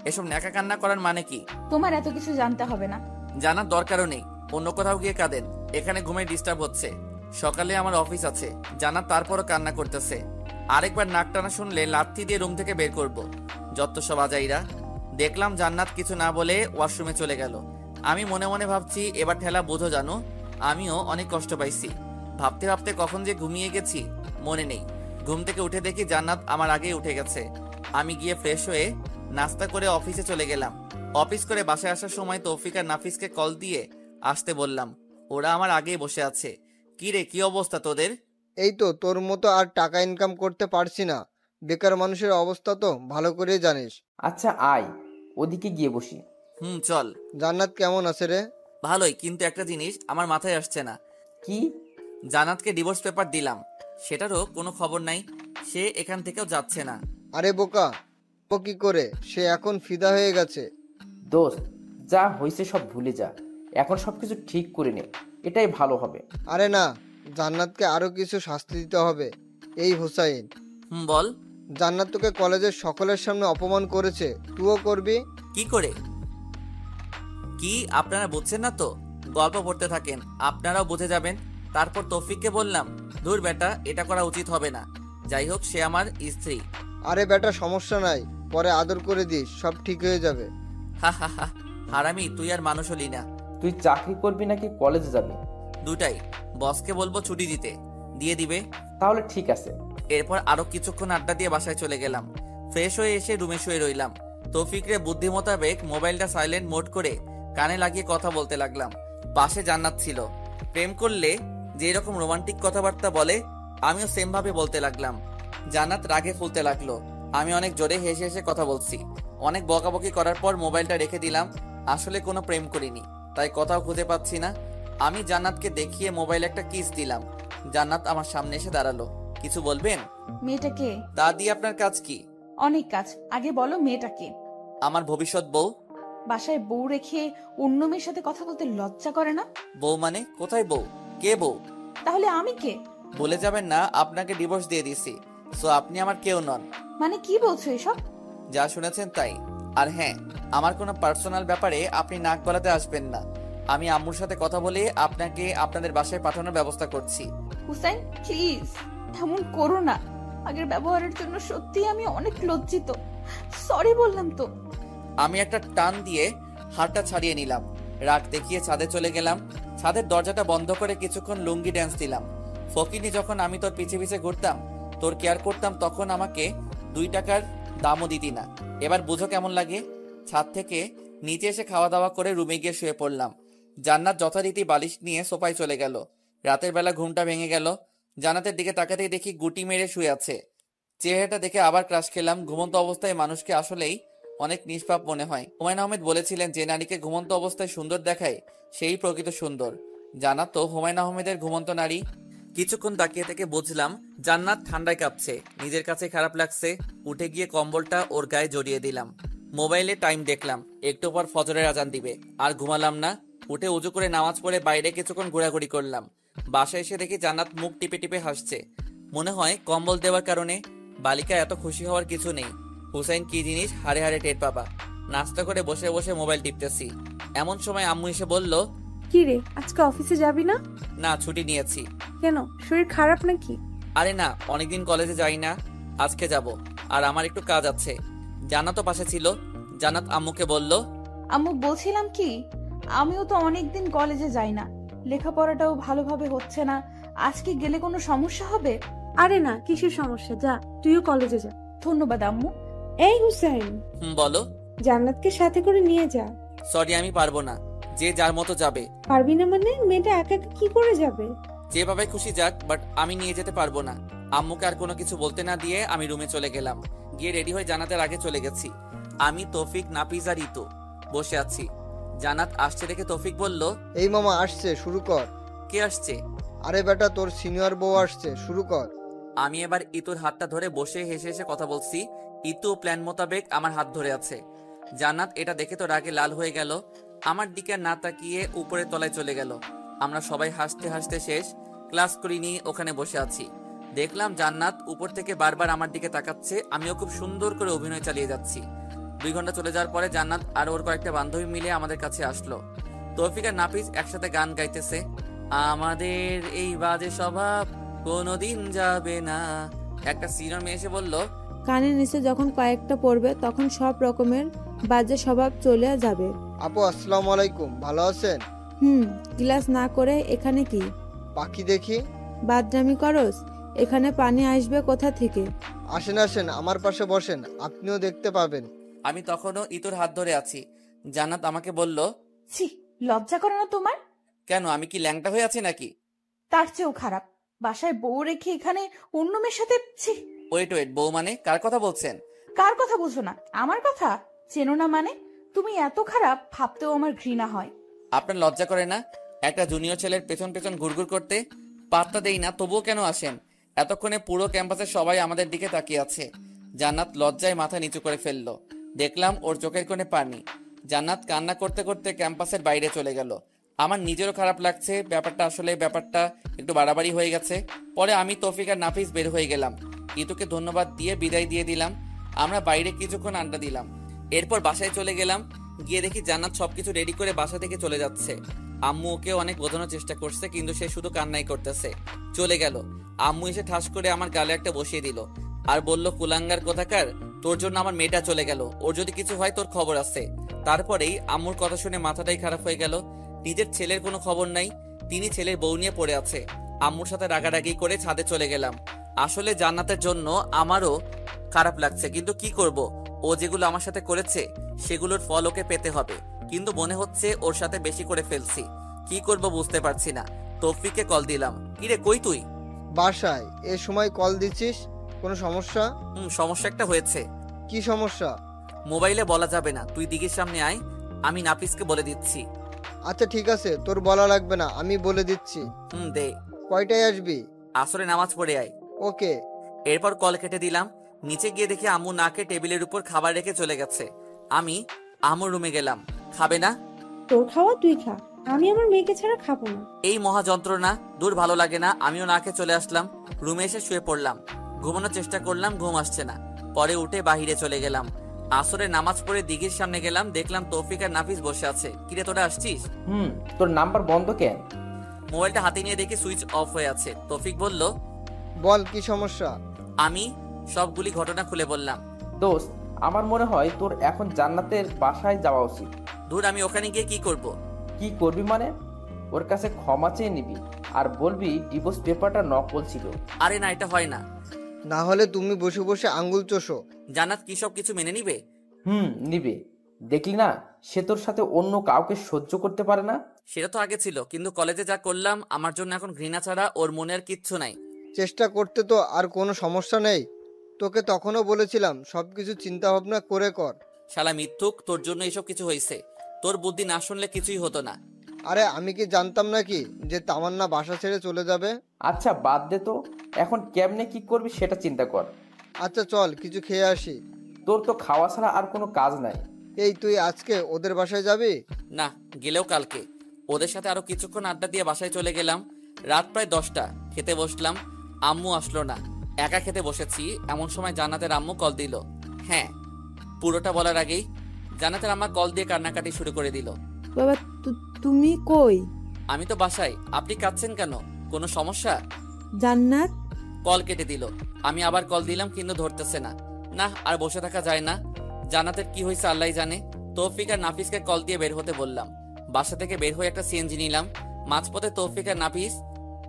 এসব ন্যাকা কান্না করার মানে কি? তোমার এত কিছু জানতে হবে না। জানার দরকারও নেই। অন্য কোথাও গিয়ে কাঁদেন, এখানে ঘুমে ডিস্টার্ব হচ্ছে। সকালে আমার অফিস আছে। জান্নাত তারপরও কান্না করতেছে। আরেকবার নাক টানা শুনলে লাথি দিয়ে রুম থেকে বের করব। যত সব আজাইরা। দেখলাম জান্নাত কিছু না বলে ওয়াশরুমে চলে গেল। আমি মনে মনে ভাবছি, এবার ঠেলা বোঝো জানো, আমিও অনেক কষ্ট পাইছি। ভাবতে ভাবতে কখন যে ঘুমিয়ে গেছি মনে নেই। ঘুম থেকে উঠে দেখি জান্নাত আমার আগেই উঠে গেছে। আমি গিয়ে ফ্রেশ হয়ে নাস্তা করে অফিসে চলে গেলাম। অফিস করে বাসায় আসার সময় তৌফিক আর নাফিসকে কল দিয়ে আসতে বললাম। ওরা আমার আগেই বসে আছে। কি রে, কি অবস্থা তোদের? এই তো তোর মতো আর টাকা ইনকাম করতে পারছি না। বেকার মানুষের অবস্থা তো ভালো করে জানিস। আচ্ছা আয়, ওদিকে গিয়ে বসি। চল। জান্নাত কেমন আছে রে? ভালোই, কিন্তু একটা জিনিস আমার মাথায় আসছে না। কি? জান্নাতকে ডিভোর্স পেপার দিলাম, সেটারও কোনো খবর নাই। সে এখান থেকেও যাচ্ছে না। আরে বোকা, ও কি করে? সে এখন ফিদা হয়ে গেছে। দোস্ত, যা হয়েছে সব ভুলে যা। এখন সবকিছু ঠিক করে নে, এটাই ভালো হবে। আরে না, জান্নাতকে আরো কিছু শাস্তি দিতে হবে। এই হোসাইন, বল। জান্নাত তোকে কলেজের সকলের সামনে অপমান করেছে, তুইও করবি? কি করে? কি আপনারা বুঝছেন না তো? গল্প পড়তে থাকেন, আপনারাও বুঝে যাবেন। তারপর তৌফিককে বললাম, দূর বেটা, এটা করা উচিত হবে না। যাই হোক, সে আমার স্ত্রী। আরে বেটা, সমস্যা নাই, পরে আদর করে দিস, সব ঠিক হয়ে যাবে। হা হা হা, হারামি, তুই আর মানুষ হলি না। তুই চাকরি করবি নাকি কলেজে যাবি? দুটাই। বসকে বলবো ছুটি দিতে, দিয়ে দিবে। তাহলে ঠিক আছে। এরপর আরো কিছুক্ষণ আড্ডা দিয়ে বাসায় চলে গেলাম। ফ্রেশ হয়ে এসে রুমে শুয়ে রইলাম। তৌফিকরে বুদ্ধি মোতাবেক মোবাইলটা সাইলেন্ট মোড করে কানে লাগিয়ে কথা বলতে লাগলাম। পাশে জান্নাত ছিল। প্রেম করলে যে রকম রোমান্টিক কথাবার্তা বলে, আমিও সেম ভাবে বলতে লাগলাম। জান্নাত রাগে ফুলতে লাগলো। আমি অনেক জোরে হেসে হেসে কথা বলছি। অনেক বকাবকি করার পর মোবাইলটা রেখে দিলাম। আসলে কোনো প্রেম করিনি, তাই কথাও খুঁজে পাচ্ছি না। আমি জান্নাতকে দেখিয়ে মোবাইলে একটা কিস দিলাম। জান্নাত আমার সামনে এসে দাঁড়ালো। কিছু বলবেন? মেয়েটা কে? তা দিয়ে আপনার কাজ কি? অনেক কাজ। আগে বলো মেয়েটা কে? আমার ভবিষ্যৎ বউ। বাসায় বউ রেখে অন্য মেয়ের সাথে কথা বলতে লজ্জা করে না? বউ মানে? কোথায় বউ? কে বউ? তাহলে আমি কে? বলে যাবেন না আপনাকে ডিভোর্স দিয়ে দিছি, সো আপনি আমার কেউ নন। মানে কি বলছো এসব? যা শুনেছেন তাই। আর হ্যাঁ, আমার কোনো পার্সোনাল ব্যাপারে আপনি নাক গলাতে আসবেন না। আমি আম্মুর সাথে কথা বলে আপনাকে আপনাদের বাসায় পাঠানোর ব্যবস্থা করছি। হুসাইন, প্লিজ এমন করো না। আগের ব্যবহারের জন্য সত্যি আমি অনেক লজ্জিত। সরি বললাম তো। আমি একটা টান দিয়ে হাতটা ছাড়িয়ে নিলাম। রাগ দেখিয়ে ছাদে চলে গেলাম। ছাদের দরজাটা বন্ধ করে কিছুক্ষণ লুঙ্গি ড্যান্স দিলাম। ফকিনি, যখন আমি তোর পিছে পিছে ঘুরতাম, তোর কেয়ার করতাম, তখন আমাকে 2 টাকার দামও দিতি না। এবার বুঝো কেমন লাগে। ছাদ থেকে নিচে এসে খাওয়া দাওয়া করে রুমে গিয়ে শুয়ে পড়লাম। জান্নাত যথারীতি বালিশ নিয়ে সোফায় চলে গেল। রাতের বেলা ঘুমটা ভেঙে গেল। জান্নাতের দিকে তাকাতেই দেখি গুটি মেরে শুয়ে আছে। চেহারাটা দেখে আবার ক্রাশ খেলাম। ঘুমন্ত অবস্থায় মানুষকে আসলেই অনেক নিষ্পাপ মনে হয়। হুমায়ুন আহমেদ বলেছিলেন, যে নারীকে ঘুমন্ত অবস্থায় সুন্দর দেখায় সেই প্রকৃত সুন্দর। জান্নাত তো হুমায়ুন আহমেদের ঘুমন্ত নারী। কিছুক্ষণ তাকিয়ে থেকে বুঝলাম জান্নাত ঠান্ডায় কাঁপছে। নিজের কাছে খারাপ লাগছে। উঠে গিয়ে কম্বলটা ওর গায়ে জড়িয়ে দিলাম। মোবাইলে টাইম দেখলাম, একটু পর ফজরের আজান দিবে। আর ঘুমালাম না। উঠে উজু করে নামাজ পড়ে বাইরে কিছুক্ষণ ঘোরাঘুরি করলাম। বাসায় এসে দেখি জান্নাত মুখ টিপে টিপে হাসছে। মনে হয় কম্বল দেওয়ার কারণে। বালিকা এত খুশি হওয়ার কিছু নেই। হুসাইন কি জিনিস হাড়ে হাড়ে টের পাবা। নাস্তা করে বসে বসে মোবাইল টিপতেছি, এমন সময় আম্মু এসে বলল, কি রে, আজকে অফিসে যাবি না? না, ছুটি নিয়েছি। কেন, শরীর খারাপ নাকি? আরে না, অনেকদিন কলেজে যাই না, আজকে যাব। আর আমার একটু কাজ আছে। জান্নাতও পাশে ছিল। জান্নাত আম্মুকে বলল, আম্মু বলছিলাম কি, আমিও তো অনেকদিন কলেজে যাই না, লেখাপড়াটাও ভালোভাবে হচ্ছে না, আজকে গেলে কোনো সমস্যা হবে? আরে না, কিসের সমস্যা, যা, তুইও কলেজে যা। ধন্যবাদ আম্মু। এই হুসাইন, বলো। জান্নাতকে সাথে করে নিয়ে যা। সরি, আমি পারবো না। যে যার মতো যাবে। পারবি না মানে? মেয়েটা একা একা কি করে যাবে? যেভাবে খুশি যাক, বাট আমি নিয়ে যেতে পারবো না। আম্মুকে আর কোনো কিছু বলতে না দিয়ে আমি রুমে চলে গেলাম। গিয়ে রেডি হয়ে জান্নাতের আগে চলে গেছি। আমি, তৌফিক, নাফিজ আর ইতু বসে আছি। জান্নাত আসছে দেখে তৌফিক বলল, এই মামা আসছে, শুরু কর। কে আসছে? আরে বেটা, তোর সিনিয়র বউ আসছে, শুরু কর। আমি এবার ইতুর হাতটা ধরে বসে হেসে হেসে কথা বলছি। ইতু প্ল্যান মোতাবেক আমার হাত ধরে আছে। জান্নাত এটা দেখে তো রাগে লাল হয়ে গেল। আমার দিকে না তাকিয়ে উপরে তলায় চলে গেল। আমরা সবাই হাসতে হাসতে শেষ। ক্লাস করিনি, ওখানে বসে আছি। দেখলাম জান্নাত উপর থেকে বারবার আমার দিকে তাকাচ্ছে। আমিও খুব সুন্দর করে অভিনয় চালিয়ে যাচ্ছি। 2 ঘন্টা চলে যাওয়ার পরে জান্নাত আর ওর কয়েকটা বান্ধবী মিলে আমাদের কাছে আসলো। তৌফিক আর নাফিস একসাথে গান গাইতেছে, আমাদের এই বাজে স্বভাব কোনোদিন যাবে না। একটা সিনিয়র মেয়ে এসে বলল, কানের নিচে যখন কয়েকটা পড়বে তখন সব রকমের বাজে স্বভাব চলে যাবে। আপু আসসালামু আলাইকুম, ভালো আছেন? ক্লাস না করে এখানে কি পাখি দেখি। বাদরামি করস? এখানে পানি আসবে কোথা থেকে? আসেন আসেন, আমার পাশে বসেন, আপনিও দেখতে পাবেন। আমি তখনও ইতুর হাত ধরে আছি। জান্নাত আমাকে বলল, ছি, লজ্জা করে না তোমার? কেন, আমি কি ল্যাংটা হয়ে আছি নাকি? তার চেয়েও খারাপ, বাসায় বউ রেখে এখানে অন্য মেয়ের সাথে। ছি। ওয়েট, বউ মানে কার কথা বলছেন? কার কথা বুঝো না? আমার কথা চেনো না মানে? তুমি এত খারাপ ভাবতেও আমার ঘৃণা হয়। আপনার লজ্জা করে না একটা জুনিয়র ছেলের পেছন পেছন ঘুরঘুর করতে? পাত্তা দেই না, তবুও কেন আসেন? এতক্ষণে পুরো ক্যাম্পাসের সবাই আমাদের দিকে তাকিয়ে আছে। জান্নাত লজ্জায় মাথা নিচু করে ফেললো। দেখলাম ওর চোখের কোণে পানি। জান্নাত কান্না করতে করতে ক্যাম্পাসের বাইরে চলে গেল। আমার নিজেরও খারাপ লাগছে, ব্যাপারটা একটু বাড়াবাড়ি হয়ে গেছে। পরে আমি, তৌফিক আর নাফিস বের হয়ে গেলাম। ইতুকে ধন্যবাদ দিয়ে বিদায় দিয়ে দিলাম। আমরা বাইরে কিছুক্ষণ আড্ডা দিলাম। এরপর বাসায় চলে গেলাম। গিয়ে দেখি জান্নাত সবকিছু রেডি করে বাসা থেকে চলে যাচ্ছে। আম্মু ওকে অনেক বোঝানোর চেষ্টা করছে, কিন্তু সে শুধু কান্নাই করতেছে। চলে গেল। আম্মু এসে ঠাস করে আমার গালে একটা বসিয়ে দিল আর বলল, কুলাঙ্গার কোথাকার, তোর জন্য আমার মেয়েটা চলে গেল, ওর যদি কিছু হয় তোর খবর আছে। তারপরেই আম্মুর কথা শুনে মাথাটাই খারাপ হয়ে গেল। নিজের ছেলের কোনো খবর নাই, তিনি ছেলের বউ নিয়ে পড়ে আছে। আম্মুর সাথে রাগারাগি করে ছাদে চলে গেলাম। আসলে জান্নাতের জন্য আমারও খারাপ লাগছে, কিন্তু কি করব, ও যেগুলো আমার সাথে করেছে সেগুলোর ফল ওকে পেতে হবে। কিন্তু মনে হচ্ছে ওর সাথে বেশি করে ফেলছি। কি করব বুঝতে পারছি না। তৌফিককে কল দিলাম, কিরে কই তুই? বাসায়। এ সময় কল দিচ্ছিস, কোনো সমস্যা? সমস্যা একটা হয়েছে। কি সমস্যা? মোবাইলে বলা যাবে না, তুই দিঘির সামনে আয়, আমি নাফিসকে বলে দিচ্ছি। আচ্ছা ঠিক আছে, তোর বলা লাগবে না, আমি বলে দিচ্ছি। দে। কয়টায় আসবি? আসরে নামাজ পড়ে আয়। ওকে। এরপর কল কেটে দিলাম। নিচে গিয়ে দেখি আম্মু নাকে টেবিলের উপর খাবার রেখে চলে গেছে। আমি আম্মুর রুমে গেলাম। খাবে না? তোর খাওয়া তুই খা, আমি আমার মেয়েকে ছাড়া খাবো না। এই মহা যন্ত্রণা, দূর ভালো লাগে না। আমিও না খেয়ে চলে আসলাম। রুমে এসে শুয়ে পড়লাম। ঘুমানোর চেষ্টা করলাম, ঘুম আসছে না। পরে উঠে বাহিরে চলে গেলাম। আসরে নামাজ পড়ে দিঘির সামনে গেলাম, দেখলাম তৌফিক আর নাফিস বসে আছে। কিরে তোরা আসছিস? তোর নাম্বার বন্ধ কেন? মোবাইলটা হাতে নিয়ে দেখি সুইচ অফ হয়ে আছে। তৌফিক বলল, বল কি সমস্যা? আমি সবগুলি ঘটনা খুলে বললাম। দোস্ত, আমার মনে হয় তোর এখন জান্নাতের বাসায় যাওয়া উচিত। দূর, আমি ওখানে গিয়ে কি করব? কি করবি মানে? ওর কাছে ক্ষমা চেয়ে নিবি আর বলবি ডিভোর্স পেপারটা নকল ছিল। আরে না, এটা হয় না। না হলে তুমি বসে বসে আঙ্গুল চোষো। জান্নাত কি সব কিছু মেনে নিবে? নিবে। দেখলি না, সে তোর সাথে অন্য কাউকে সহ্য করতে পারে না। সেটা তো আগে ছিল, কিন্তু কলেজে যা করলাম আমার জন্য এখন ঘৃণা ছাড়া ওর মনে আর কিচ্ছু নাই। চেষ্টা করতে তো আর কোনো সমস্যা নেই। তোকে তখনও বলেছিলাম সবকিছু চিন্তা ভাবনা করে কর। শালা মিথ্যুক, তোর জন্য এসব কিছু হয়েছে। তোর বুদ্ধি না শুনলে কিছুই হতো না। আরে আমি কি জানতাম নাকি যে তামান্না বাসা ছেড়ে চলে যাবে? আচ্ছা বাদ দে তো, এখন কেমনে কি করবি সেটা চিন্তা কর। আচ্ছা চল কিছু খেয়ে আসি। তোর তো খাওয়া ছাড়া আর কোনো কাজ নাই। এই তুই আজকে ওদের বাসায় যাবি? না, গেলেও কালকে। ওদের সাথে আরো কিছুক্ষণ আড্ডা দিয়ে বাসায় চলে গেলাম। রাত প্রায় 10টা। খেতে বসলাম। আম্মু আসলো না, একা খেতে বসেছি এমন সময় জান্নাতের আম্মু কল দিল। হ্যাঁ, পুরোটা বলার আগেই জান্নাতের আম্মা কল দিয়ে কান্নাকাটি শুরু করে দিল। বাবা তুমি কই? আমি তো বাসায়। আপনি কাঁদছেন কেন? কোনো সমস্যা? জান্নাত? কল কেটে দিল। আমি আবার কল দিলাম কিন্তু ধরতেছে না। না, আর বসে থাকা যায় না। জান্নাতের কি হয়েছে আল্লাহই জানে। তৌফিক আর নাফিসকে কল দিয়ে বের হতে বললাম। বাসা থেকে বের হয়ে একটা সিএনজি নিলাম। মাঝপথে তৌফিক আর নাফিস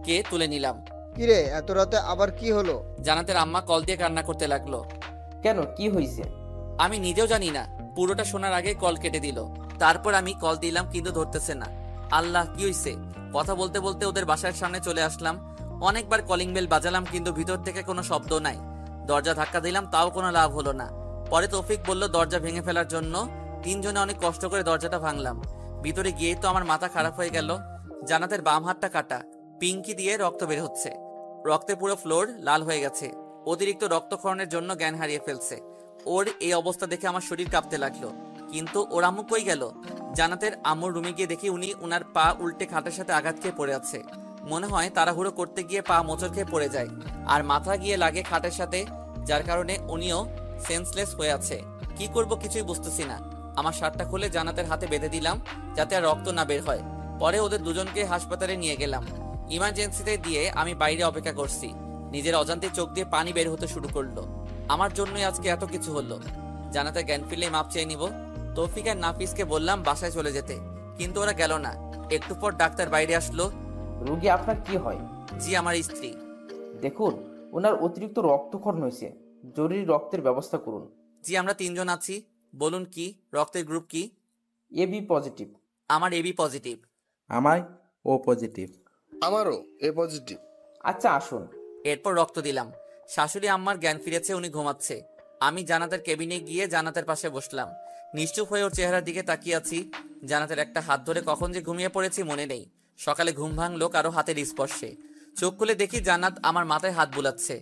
কে তুলে নিলাম। কিরে এত রাতে আবার কি হলো? জান্নাতের আম্মা কল দিয়ে কান্না করতে লাগলো। কেন, কি হয়েছে? আমি নিজেও জানি না, পুরোটা শোনার আগে কল কেটে দিল। তারপর আমি কল দিলাম কিন্তু ধরতেছে না। আল্লাহ, কি হইছে? কথা বলতে বলতে ওদের বাসার সামনে চলে আসলাম। অনেকবার কলিং বেল বাজালাম কিন্তু ভিতর থেকে কোনো শব্দ নাই। দরজা ধাক্কা দিলাম, তাও কোনো লাভ হলো না। পরে তৌফিক বলল দরজা ভেঙে ফেলার জন্য। তিনজনে অনেক কষ্ট করে দরজাটা ভাঙলাম। ভিতরে গিয়েই তো আমার মাথা খারাপ হয়ে গেল। জান্নাতের বাম হাতটা কাটা, পিঙ্কি দিয়ে রক্ত বের হচ্ছে। রক্তে পুরো ফ্লোর লাল হয়ে গেছে। অতিরিক্ত রক্তক্ষরণের জন্য জ্ঞান হারিয়ে ফেলছে। ওর এই অবস্থা দেখে আমার শরীর কাঁপতে লাগলো। কিন্তু ওর আম্মু কই গেল? জান্নাতের আম্মুর রুমে গিয়ে দেখি উনি উনার পা উল্টে খাটের সাথে আঘাত খেয়ে পড়ে আছে। মনে হয় তাড়াহুড়ো করতে গিয়ে পা মোচড় খেয়ে পড়ে যায় আর মাথা গিয়ে লাগে খাটের সাথে, যার কারণে উনিও সেন্সলেস হয়ে আছে। কি করব কিছুই বুঝতেছি না। আমার শার্টটা খুলে জান্নাতের হাতে বেঁধে দিলাম যাতে আর রক্ত না বের হয়। পরে ওদের দুজনকে হাসপাতালে নিয়ে গেলাম। ইমার্জেন্সিতে দিয়ে আমি বাইরে অপেক্ষা করছি। নিজের অজান্তে চোখ দিয়ে পানি বের হতে শুরু করলো। আমার জন্যই আজকে এত কিছু হলো। জান্নাতের জ্ঞান ফিরলেই মাপ চেয়ে নিব। তৌফিক আর নাফিসকে বললাম বাসায় চলে যেতে, কিন্তু ওরা গেল না। একটু পর ডাক্তার বাইরে আসলো। রোগী আপনার কি হয়? জি, আমার স্ত্রী। দেখুন, ওনার অতিরিক্ত রক্তক্ষরণ হয়েছে, জরুরি রক্তের ব্যবস্থা করুন। জি, আমরা তিনজন আছি। বলুন কি, রক্তের গ্রুপ কি? AB positive. আমার এবি পজিটিভ। আমায় ও পজিটিভ। আমারও এ পজিটিভ। আচ্ছা আসুন। এরপর রক্ত দিলাম। শাশুড়ি আম্মার জ্ঞান ফিরেছে, উনি ঘুমাচ্ছে। আমি জান্নাতের কেবিনে গিয়ে জান্নাতের পাশে বসলাম। নিশ্চুপ হয়ে ওর চেহারার দিকে তাকিয়ে আছি। জান্নাতের একটা হাত ধরে কখন যে ঘুমিয়ে পড়েছি মনে নেই। সকালে ঘুম ভাঙলো কারো হাতের স্পর্শে। চোখ খুলে দেখি জান্নাত আমার মাথায় হাত বুলাচ্ছে।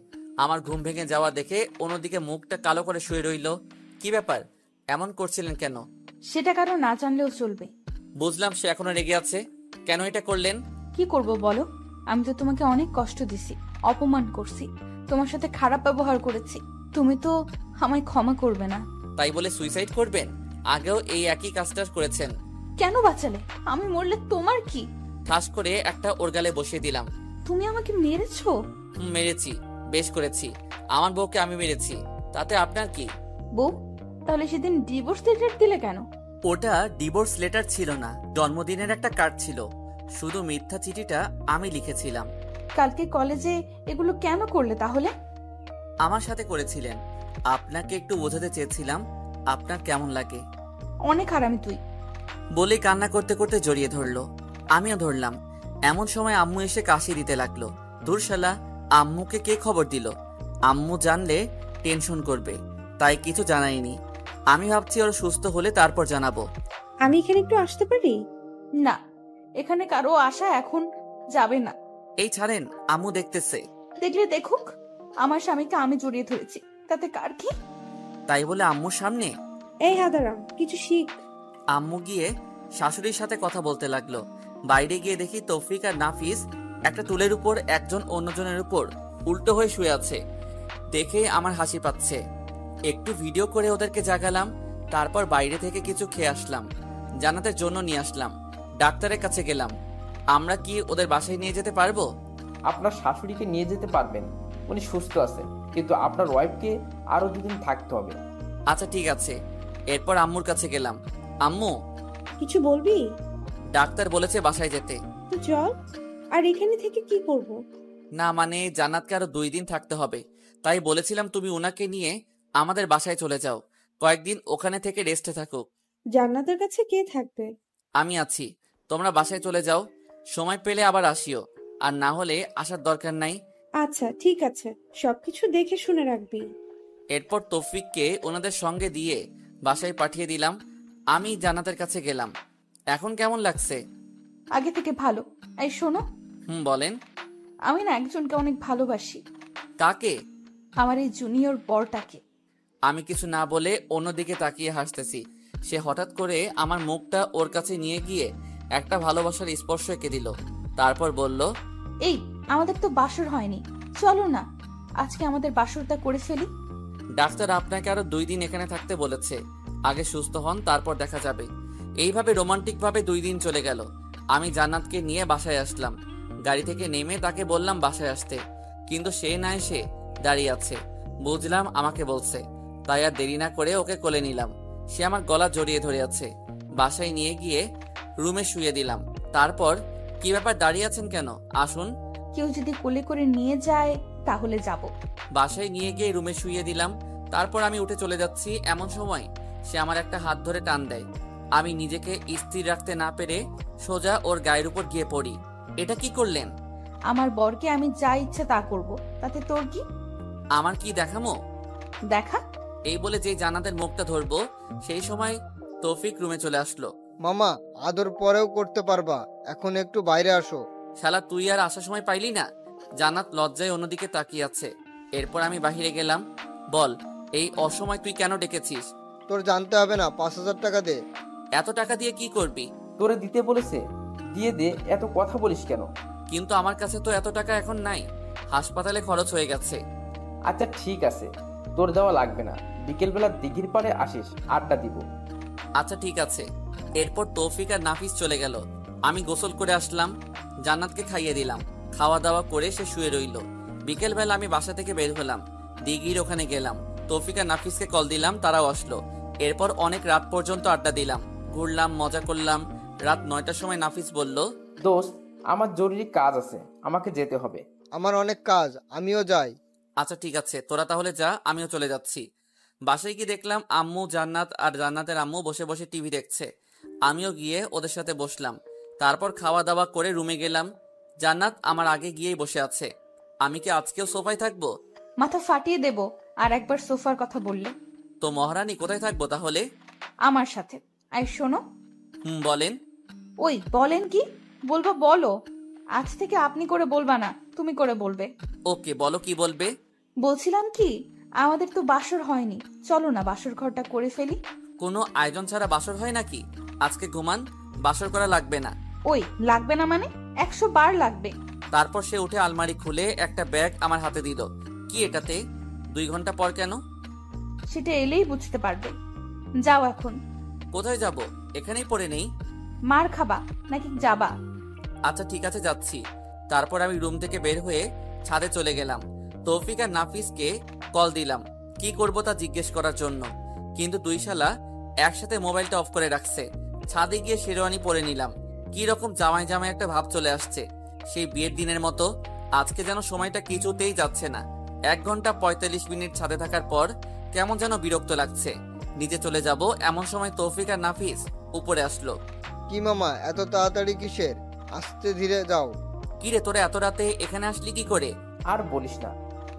আমার ঘুম ভেঙে যাওয়া দেখে অন্যদিকে মুখটা কালো করে শুয়ে রইল। কি ব্যাপার, এমন করছিলেন কেন? সেটা কারো না জানলেও চলবে। বুঝলাম সে এখনো রেগে আছে। কেন এটা করলেন? কি করব বলো? আমি তো তোমাকে অনেক কষ্ট দিছি, অপমান করছি, তোমার সাথে খারাপ ব্যবহার করেছি। তুমি তো আমায় ক্ষমা করবে না। তাই বলে সুইসাইড করবেন? আগেও এই একই কাজটা করেছেন। কেন বাঁচালে? আমি মরলে তোমার কি? ঠাস করে একটা ওর গালে বসিয়ে দিলাম। তুমি আমাকে মেরেছো? মেরেছি, বেশ করেছি। আমার বউকে আমি মেরেছি, তাতে আপনার কি? বউ? তাহলে সেদিন ডিভোর্স লেটার দিলে কেন? ওটা ডিভোর্স লেটার ছিল না, জন্মদিনের একটা কার্ড ছিল। শুধু মিথ্যা চিঠিটা আমি লিখেছিলাম। কালকে কলেজে এগুলো কেন করলে তাহলে? আমার সাথে করেছিলেন। আপনাকে একটু বোঝাতে চেয়েছিলাম আপনার কেমন লাগে। অনেক হারামি তুই। বলে কান্না করতে করতে জড়িয়ে ধরলো। আমিও ধরলাম। এমন সময় আম্মু এসে কাশি দিতে লাগলো। দূর শালা, আম্মুকে কে খবর দিল? আম্মু জানলে টেনশন করবে, তাই কিছু জানাইনি। আমি ভাবছি ওর সুস্থ হলে তারপর জানাবো। আমি এখানে একটু আসতে পারি? না, এখানে কারো আশা এখন যাবে না। এই ছাড়েন, আম্মু দেখতেছে। দেখলে দেখুক, আমার স্বামীকে আমি জড়িয়ে ধরেছি, তাতে কার কি? তাই বলে আম্মুর সামনে? এই হাদারাম, কিছু শিখ। আম্মু গিয়ে শাশুড়ির সাথে কথা বলতে লাগলো। বাইরে গিয়ে দেখি তৌফিক আর নাফিস একটা টুলের উপর একজন অন্যজনের উপর উল্টো হয়ে শুয়ে আছে। দেখে আমার হাসি পাচ্ছে। একটু ভিডিও করে ওদেরকে জাগালাম। তারপর বাইরে থেকে কিছু খেয়ে আসলাম। জান্নাতের জন্য নিয়ে আসলাম। ডাক্তারের কাছে গেলাম। আমরা কি ওদের বাসায় নিয়ে যেতে পারবো? আপনার শাশুড়িকে নিয়ে যেতে পারবেন, উনি সুস্থ আছে, কিন্তু আপনার ওয়াইফকে আরো 2 দিন থাকতে হবে। আচ্ছা ঠিক আছে। এরপর আম্মুর কাছে গেলাম। আম্মু, কিছু বলবি? ডাক্তার বলেছে বাসায় যেতে। তো চল। আর এখানে থেকে কি করব? না মানে জান্নাতকে আরো 2 দিন থাকতে হবে, তাই বলেছিলাম তুমি ওনাকে নিয়ে আমাদের বাসায় চলে যাও। কয়েকদিন ওখানে থেকে রেস্টে থাকুক। জান্নাতের কাছে কে থাকবে? আমি আছি, তোমরা বাসায় চলে যাও। সময় পেলে আবার আসিও, আর না হলে আসার দরকার নাই। আচ্ছা ঠিক আছে, সবকিছু দেখে শুনে রাখবি। এরপর তৌফিককে ওনাদের সঙ্গে দিয়ে বাসায় পাঠিয়ে দিলাম। আমি জান্নাতের কাছে গেলাম। এখন কেমন লাগছে? আগে থেকে ভালো। এই শোনো, বলেন। আমি না একজনকে অনেক ভালোবাসি। কাকে? আমার এই জুনিয়র বরটাকে। আমি কিছু না বলে অন্যদিকে তাকিয়ে হাসতেছি। সে হঠাৎ করে আমার মুখটা ওর কাছে নিয়ে গিয়ে একটা ভালোবাসার স্পর্শ এঁকে দিল। তারপর বলল, এই আমাদের তো বাসর হয়নি, চলো না, আজকে আমাদের বাসরটা করে ফেলি। ডাক্তার আপনাকে আরো 2 দিন এখানে থাকতে বলেছে। আগে সুস্থ হন, তারপর দেখা যাবে। এইভাবে রোমান্টিক ভাবে 2 দিন চলে গেল। আমি জান্নাতকে নিয়ে বাসায় আসলাম। গাড়ি থেকে নেমে তাকে বললাম বাসায় আসতে, কিন্তু সে না এসে দাঁড়িয়ে আছে। বুঝলাম আমাকে বলছে, তাই আর দেরি না করে ওকে কোলে নিলাম। সে আমার গলা জড়িয়ে ধরে আছে। বাসায় নিয়ে গিয়ে রুমে শুয়ে দিলাম। তারপর, কি ব্যাপার, দাঁড়িয়ে আছেন কেন? আসুন। কেউ যদি কোলে করে নিয়ে যায় তাহলে যাব। বাসায় নিয়ে গিয়ে রুমে শুইয়ে দিলাম। তারপর আমি উঠে চলে যাচ্ছি, এমন সময় সে আমার একটা হাত ধরে টান দেয়। আমি নিজেকে স্থির রাখতে না পেরে সোজা ওর গায়ের উপর গিয়ে পড়ি। এটা কি করলেন? আমার বরকে আমি যা ইচ্ছে তা করব, তাতে তোর কি? আমার কি দেখামো? দেখা। এই বলে যেই জান্নাতের মুখটা ধরবো, সেই সময় তৌফিক রুমে চলে আসলো। মামা, আদর পরেও করতে পারবা, এখন একটু বাইরে আসো। শালা, তুই আর আসার সময় পাইলি না? জান্নাত লজ্জায় অন্যদিকে তাকিয়ে আছে। এরপর আমি বাহিরে গেলাম। বল, এই অসময় তুই কেন ডেকেছিস? তোর জানতে হবে না, 5,000 টাকা দে। এত টাকা দিয়ে কি করবি? তোরে দিতে বলেছে, দিয়ে দে, এত কথা বলিস কেন? কিন্তু আমার কাছে তো এত টাকা এখন নাই। হাসপাতালে খরচ হয়ে গেছে। আচ্ছা ঠিক আছে, তোর দেওয়া লাগবে না। বিকেলবেলা দিঘির পাড়ে আসিস, আড্ডা দিব। আচ্ছা ঠিক আছে। এরপর তৌফিক আর নাফিস চলে গেল। আমি গোসল করে আসলাম, জান্নাতকে খাইয়ে দিলাম। খাওয়া দাওয়া করে সে শুয়ে রইল। বিকেলবেলা আমি বাসা থেকে বের হলাম, দিঘির ওখানে গেলাম। তৌফিক আর নাফিসকে কল দিলাম, তারাও আসলো। এরপর অনেক রাত পর্যন্ত আড্ডা দিলাম, ঘুরলাম, মজা করলাম। রাত 9টার সময় নাফিস বলল, দোস্ত, আমার জরুরি কাজ আছে, আমাকে যেতে হবে। আমার অনেক কাজ, আমিও যাই। আচ্ছা ঠিক আছে, তোরা তাহলে যা, আমিও চলে যাচ্ছি। বাসায় গিয়ে দেখলাম আম্মু, জান্নাত আর জান্নাতের আম্মু বসে বসে টিভি দেখছে। আমিও গিয়ে ওদের সাথে বসলাম। তারপর খাওয়া দাওয়া করে রুমে গেলাম। জান্নাত আমার আগে গিয়েই বসে আছে। আমি কি আজকেও সোফায় থাকবো? মাথা ফাটিয়ে দেব আর একবার সোফার কথা বললে। তো মহারানী, কোথায় থাকবো তাহলে? আমার সাথে। আই শোনো। বলেন। ওই বলেন কি বলবা বলো। আজ থেকে আপনি করে বলবা না, তুমি করে বলবে। ওকে, বলো কি বলবে। বলছিলাম কি, আমাদের তো বাসর হয়নি, চলো না বাসর ঘরটা করে ফেলি। কোনো আয়োজন ছাড়া বাসর হয় নাকি? আজকে ঘুমান, বাসর করা লাগবে না। ওই লাগবে না মানে 100 বার লাগবে। তারপর সে উঠে আলমারি খুলে একটা ব্যাগ আমার হাতে দিল। কি এটাতে? 2 ঘন্টা পর কেন? সেটা এলেই বুঝতে পারবে। যাও এখন। কোথায় যাব? এখানেই পড়ে নেই। মার খাবা নাকি যাবা? আচ্ছা ঠিক আছে, যাচ্ছি। তারপর আমি রুম থেকে বের হয়ে ছাদে চলে গেলাম। তৌফিক আর নাফিসকে কল দিলাম কি করব তা জিজ্ঞেস করার জন্য, কিন্তু দুই শালা একসাথে মোবাইলটা অফ করে রাখছে। ছাদে গিয়ে শেরওয়ানি পরে নিলাম। কি রকম জামাই জামাই একটা ভাব চলে আসছে, সেই বিয়ের দিনের মতো। আজকে যেন সময়টা কিছুতেই যাচ্ছে না। 1 ঘন্টা 45 মিনিট ছাদে থাকার পর কেমন যেন বিরক্ত লাগছে। নিচে চলে যাব এমন সময় তৌফিক আর নাফিস উপরে আসলো। কি মামা, এত তাড়াতাড়ি কিসের? আস্তে ধীরে যাও। কি রে, তোরা এত রাতে এখানে আসলি কি করে? আর বলিস না,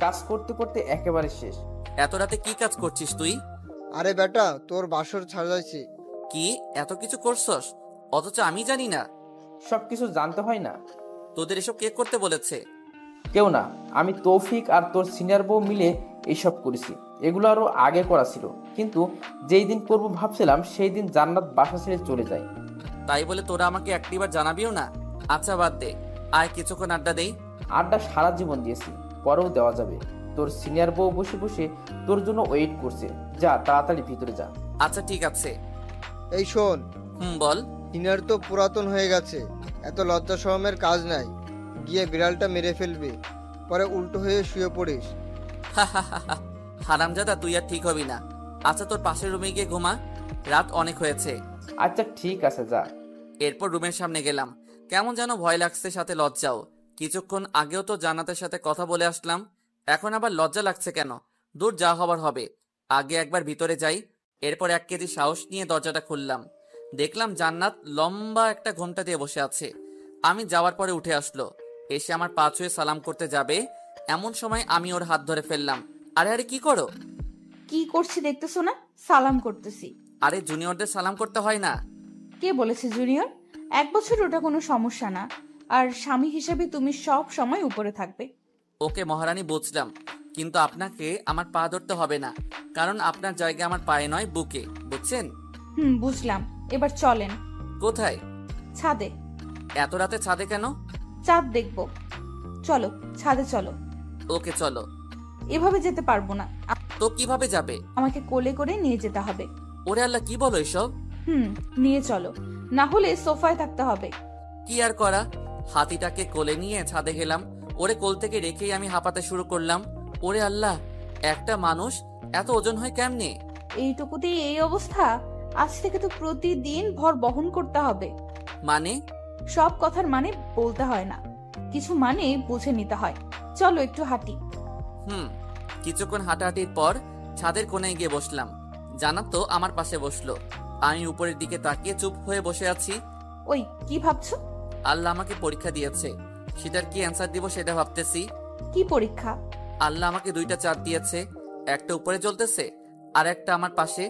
কাজ করতে করতে একেবারে শেষ। এত রাতে কি কাজ করছিস তুই? আরে বেটা, তোর বাসর সাজাইছি। কি এত কিছু করছস, অথচ আমি জানি না? সবকিছু জানতে হয় না? তোদের এসব কে করতে বলেছে? কেউ না, আমি তৌফিক আর তোর সিনিয়র বউ মিলে এইসব করেছি। এগুলো আরো আগে করা ছিল, কিন্তু যেই দিন করবো ভাবছিলাম সেই দিন জান্নাত বাসা ছেড়ে চলে যায়। তাই বলে তোরা আমাকে একটিবার জানাবিও না? আচ্ছা বাদ দে, আয় কিছুক্ষণ আড্ডা দেই। আড্ডা সারা জীবন দিয়েছি, পরেও দেওয়া যাবে। তোর সিনিয়র বউ বসে বসে তোর জন্য ওয়েট করছে, যা তাড়াতাড়ি ভিতরে যা। আচ্ছা ঠিক আছে। এই শোন, বল। সিনিয়র তো পুরাতন হয়ে গেছে, এত লজ্জা শরমের কাজ নাই। গিয়ে বিড়ালটা মেরে ফেলবি, পরে উল্টো হয়ে শুয়ে পড়িস। হারামজাদা, তুই আর ঠিক হবি না। আচ্ছা তোর পাশের রুমে গিয়ে ঘুমা, রাত অনেক হয়েছে। আচ্ছা ঠিক আছে, যা। এরপর রুমের সামনে গেলাম। কেমন যেন ভয় লাগছে, সাথে লজ্জাও। কিছুক্ষণ আগেও তো জান্নাতের সাথে কথা বলে আসলাম, এখন আবার লজ্জা লাগছে কেন? দূর, যা হবার হবে। আগে একবার ভিতরে যাই। এরপর 1 কেজি সাহস নিয়ে দরজাটা খুললাম। দেখলাম জান্নাত লম্বা একটা ঘোমটা দিয়ে বসে আছে। আমি যাওয়ার পরে উঠে আসলো, এসে আমার পা ছুঁয়ে সালাম করতে যাবে, এমন সময় আমি ওর হাত ধরে ফেললাম। আরে আরে, কি করো? কি করছি দেখতেছো না? সালাম করতেছি। আরে জুনিয়রদের সালাম করতে হয় না। কে বলেছে জুনিয়র? 1 বছর ওটা কোনো সমস্যা না, আর স্বামী হিসেবে তুমি সব সময় উপরে থাকবে। ওকে মহারানী, বুঝলাম, কিন্তু আপনাকে আমার পা ধরতে হবে না, কারণ আপনার জায়গা আমার পায়ে নয়, বুকে, বুঝছেন? বুঝলাম। এবার চলেন। কোথায়? ছাদে। এত রাতে ছাদে কেন? চাঁদ দেখবো। চলো ছাদে চলো। ওকে চলো। এভাবে যেতে পারবো না, তো কিভাবে যাবে? আমাকে কোলে করে নিয়ে যেতে হবে। ওরে আল্লাহ, কি বলো এসব? নিয়ে চলো, না হলে সোফায় থাকতে হবে। কি আর করা, হাতিটাকে কোলে নিয়ে ছাদে গেলাম। ওরে কোল থেকে রেখেই আমি হাঁপাতে শুরু করলাম। ওরে আল্লাহ, একটা মানুষ এত ওজন হয় কেমনে? এইটুকুতেই এই অবস্থা? আজ থেকে তো প্রতিদিন ভর বহন করতে হবে। মানে? সব কথার মানে বলতে হয় না, কিছু মানে বুঝে নিতে হয়। চলো একটু হাঁটি। কিছুক্ষণ হাঁটাহাঁটির পর ছাদের কোণায় গিয়ে বসলাম। জান্নাত তো আমার পাশে বসলো। আমি উপরের দিকে তাকিয়ে চুপ হয়ে বসে আছি। ওই কি ভাবছো? আল্লাহ আমাকে পরীক্ষা দিয়েছে, সেটার কি অ্যান্সার দিব সেটা ভাবতেছি। কি পরীক্ষা? আল্লাহ আমাকে দুইটা চাঁদ দিয়েছে, একটা উপরে জ্বলতেছে আর একটা আমার পাশে।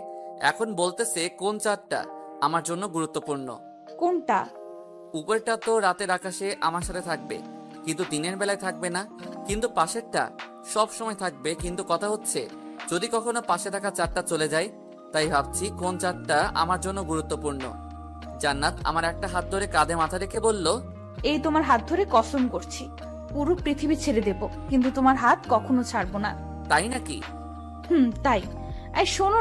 এখন বলতেছে কোন চাঁদটা আমার জন্য গুরুত্বপূর্ণ। কোনটা? উপরেরটা তো রাতের আকাশে আমার সাথে থাকবে, কিন্তু দিনের বেলায় থাকবে না। কিন্তু পাশেরটা সব সময় থাকবে। কিন্তু কথা হচ্ছে, যদি কখনো পাশে থাকা চাঁদটা চলে যায়, তাই ভাবছি কোন চাঁদটা আমার জন্য গুরুত্বপূর্ণ। জান্নাত আমার একটা হাত ধরে কাঁধে মাথা রেখে বলল, এই তোমার হাত ধরে কসম করছি পুরো পৃথিবী ছেড়ে দেব, কিন্তু তোমার হাত কখনো ছাড়বো না। তাই নাকি? তাই। এই শোনো,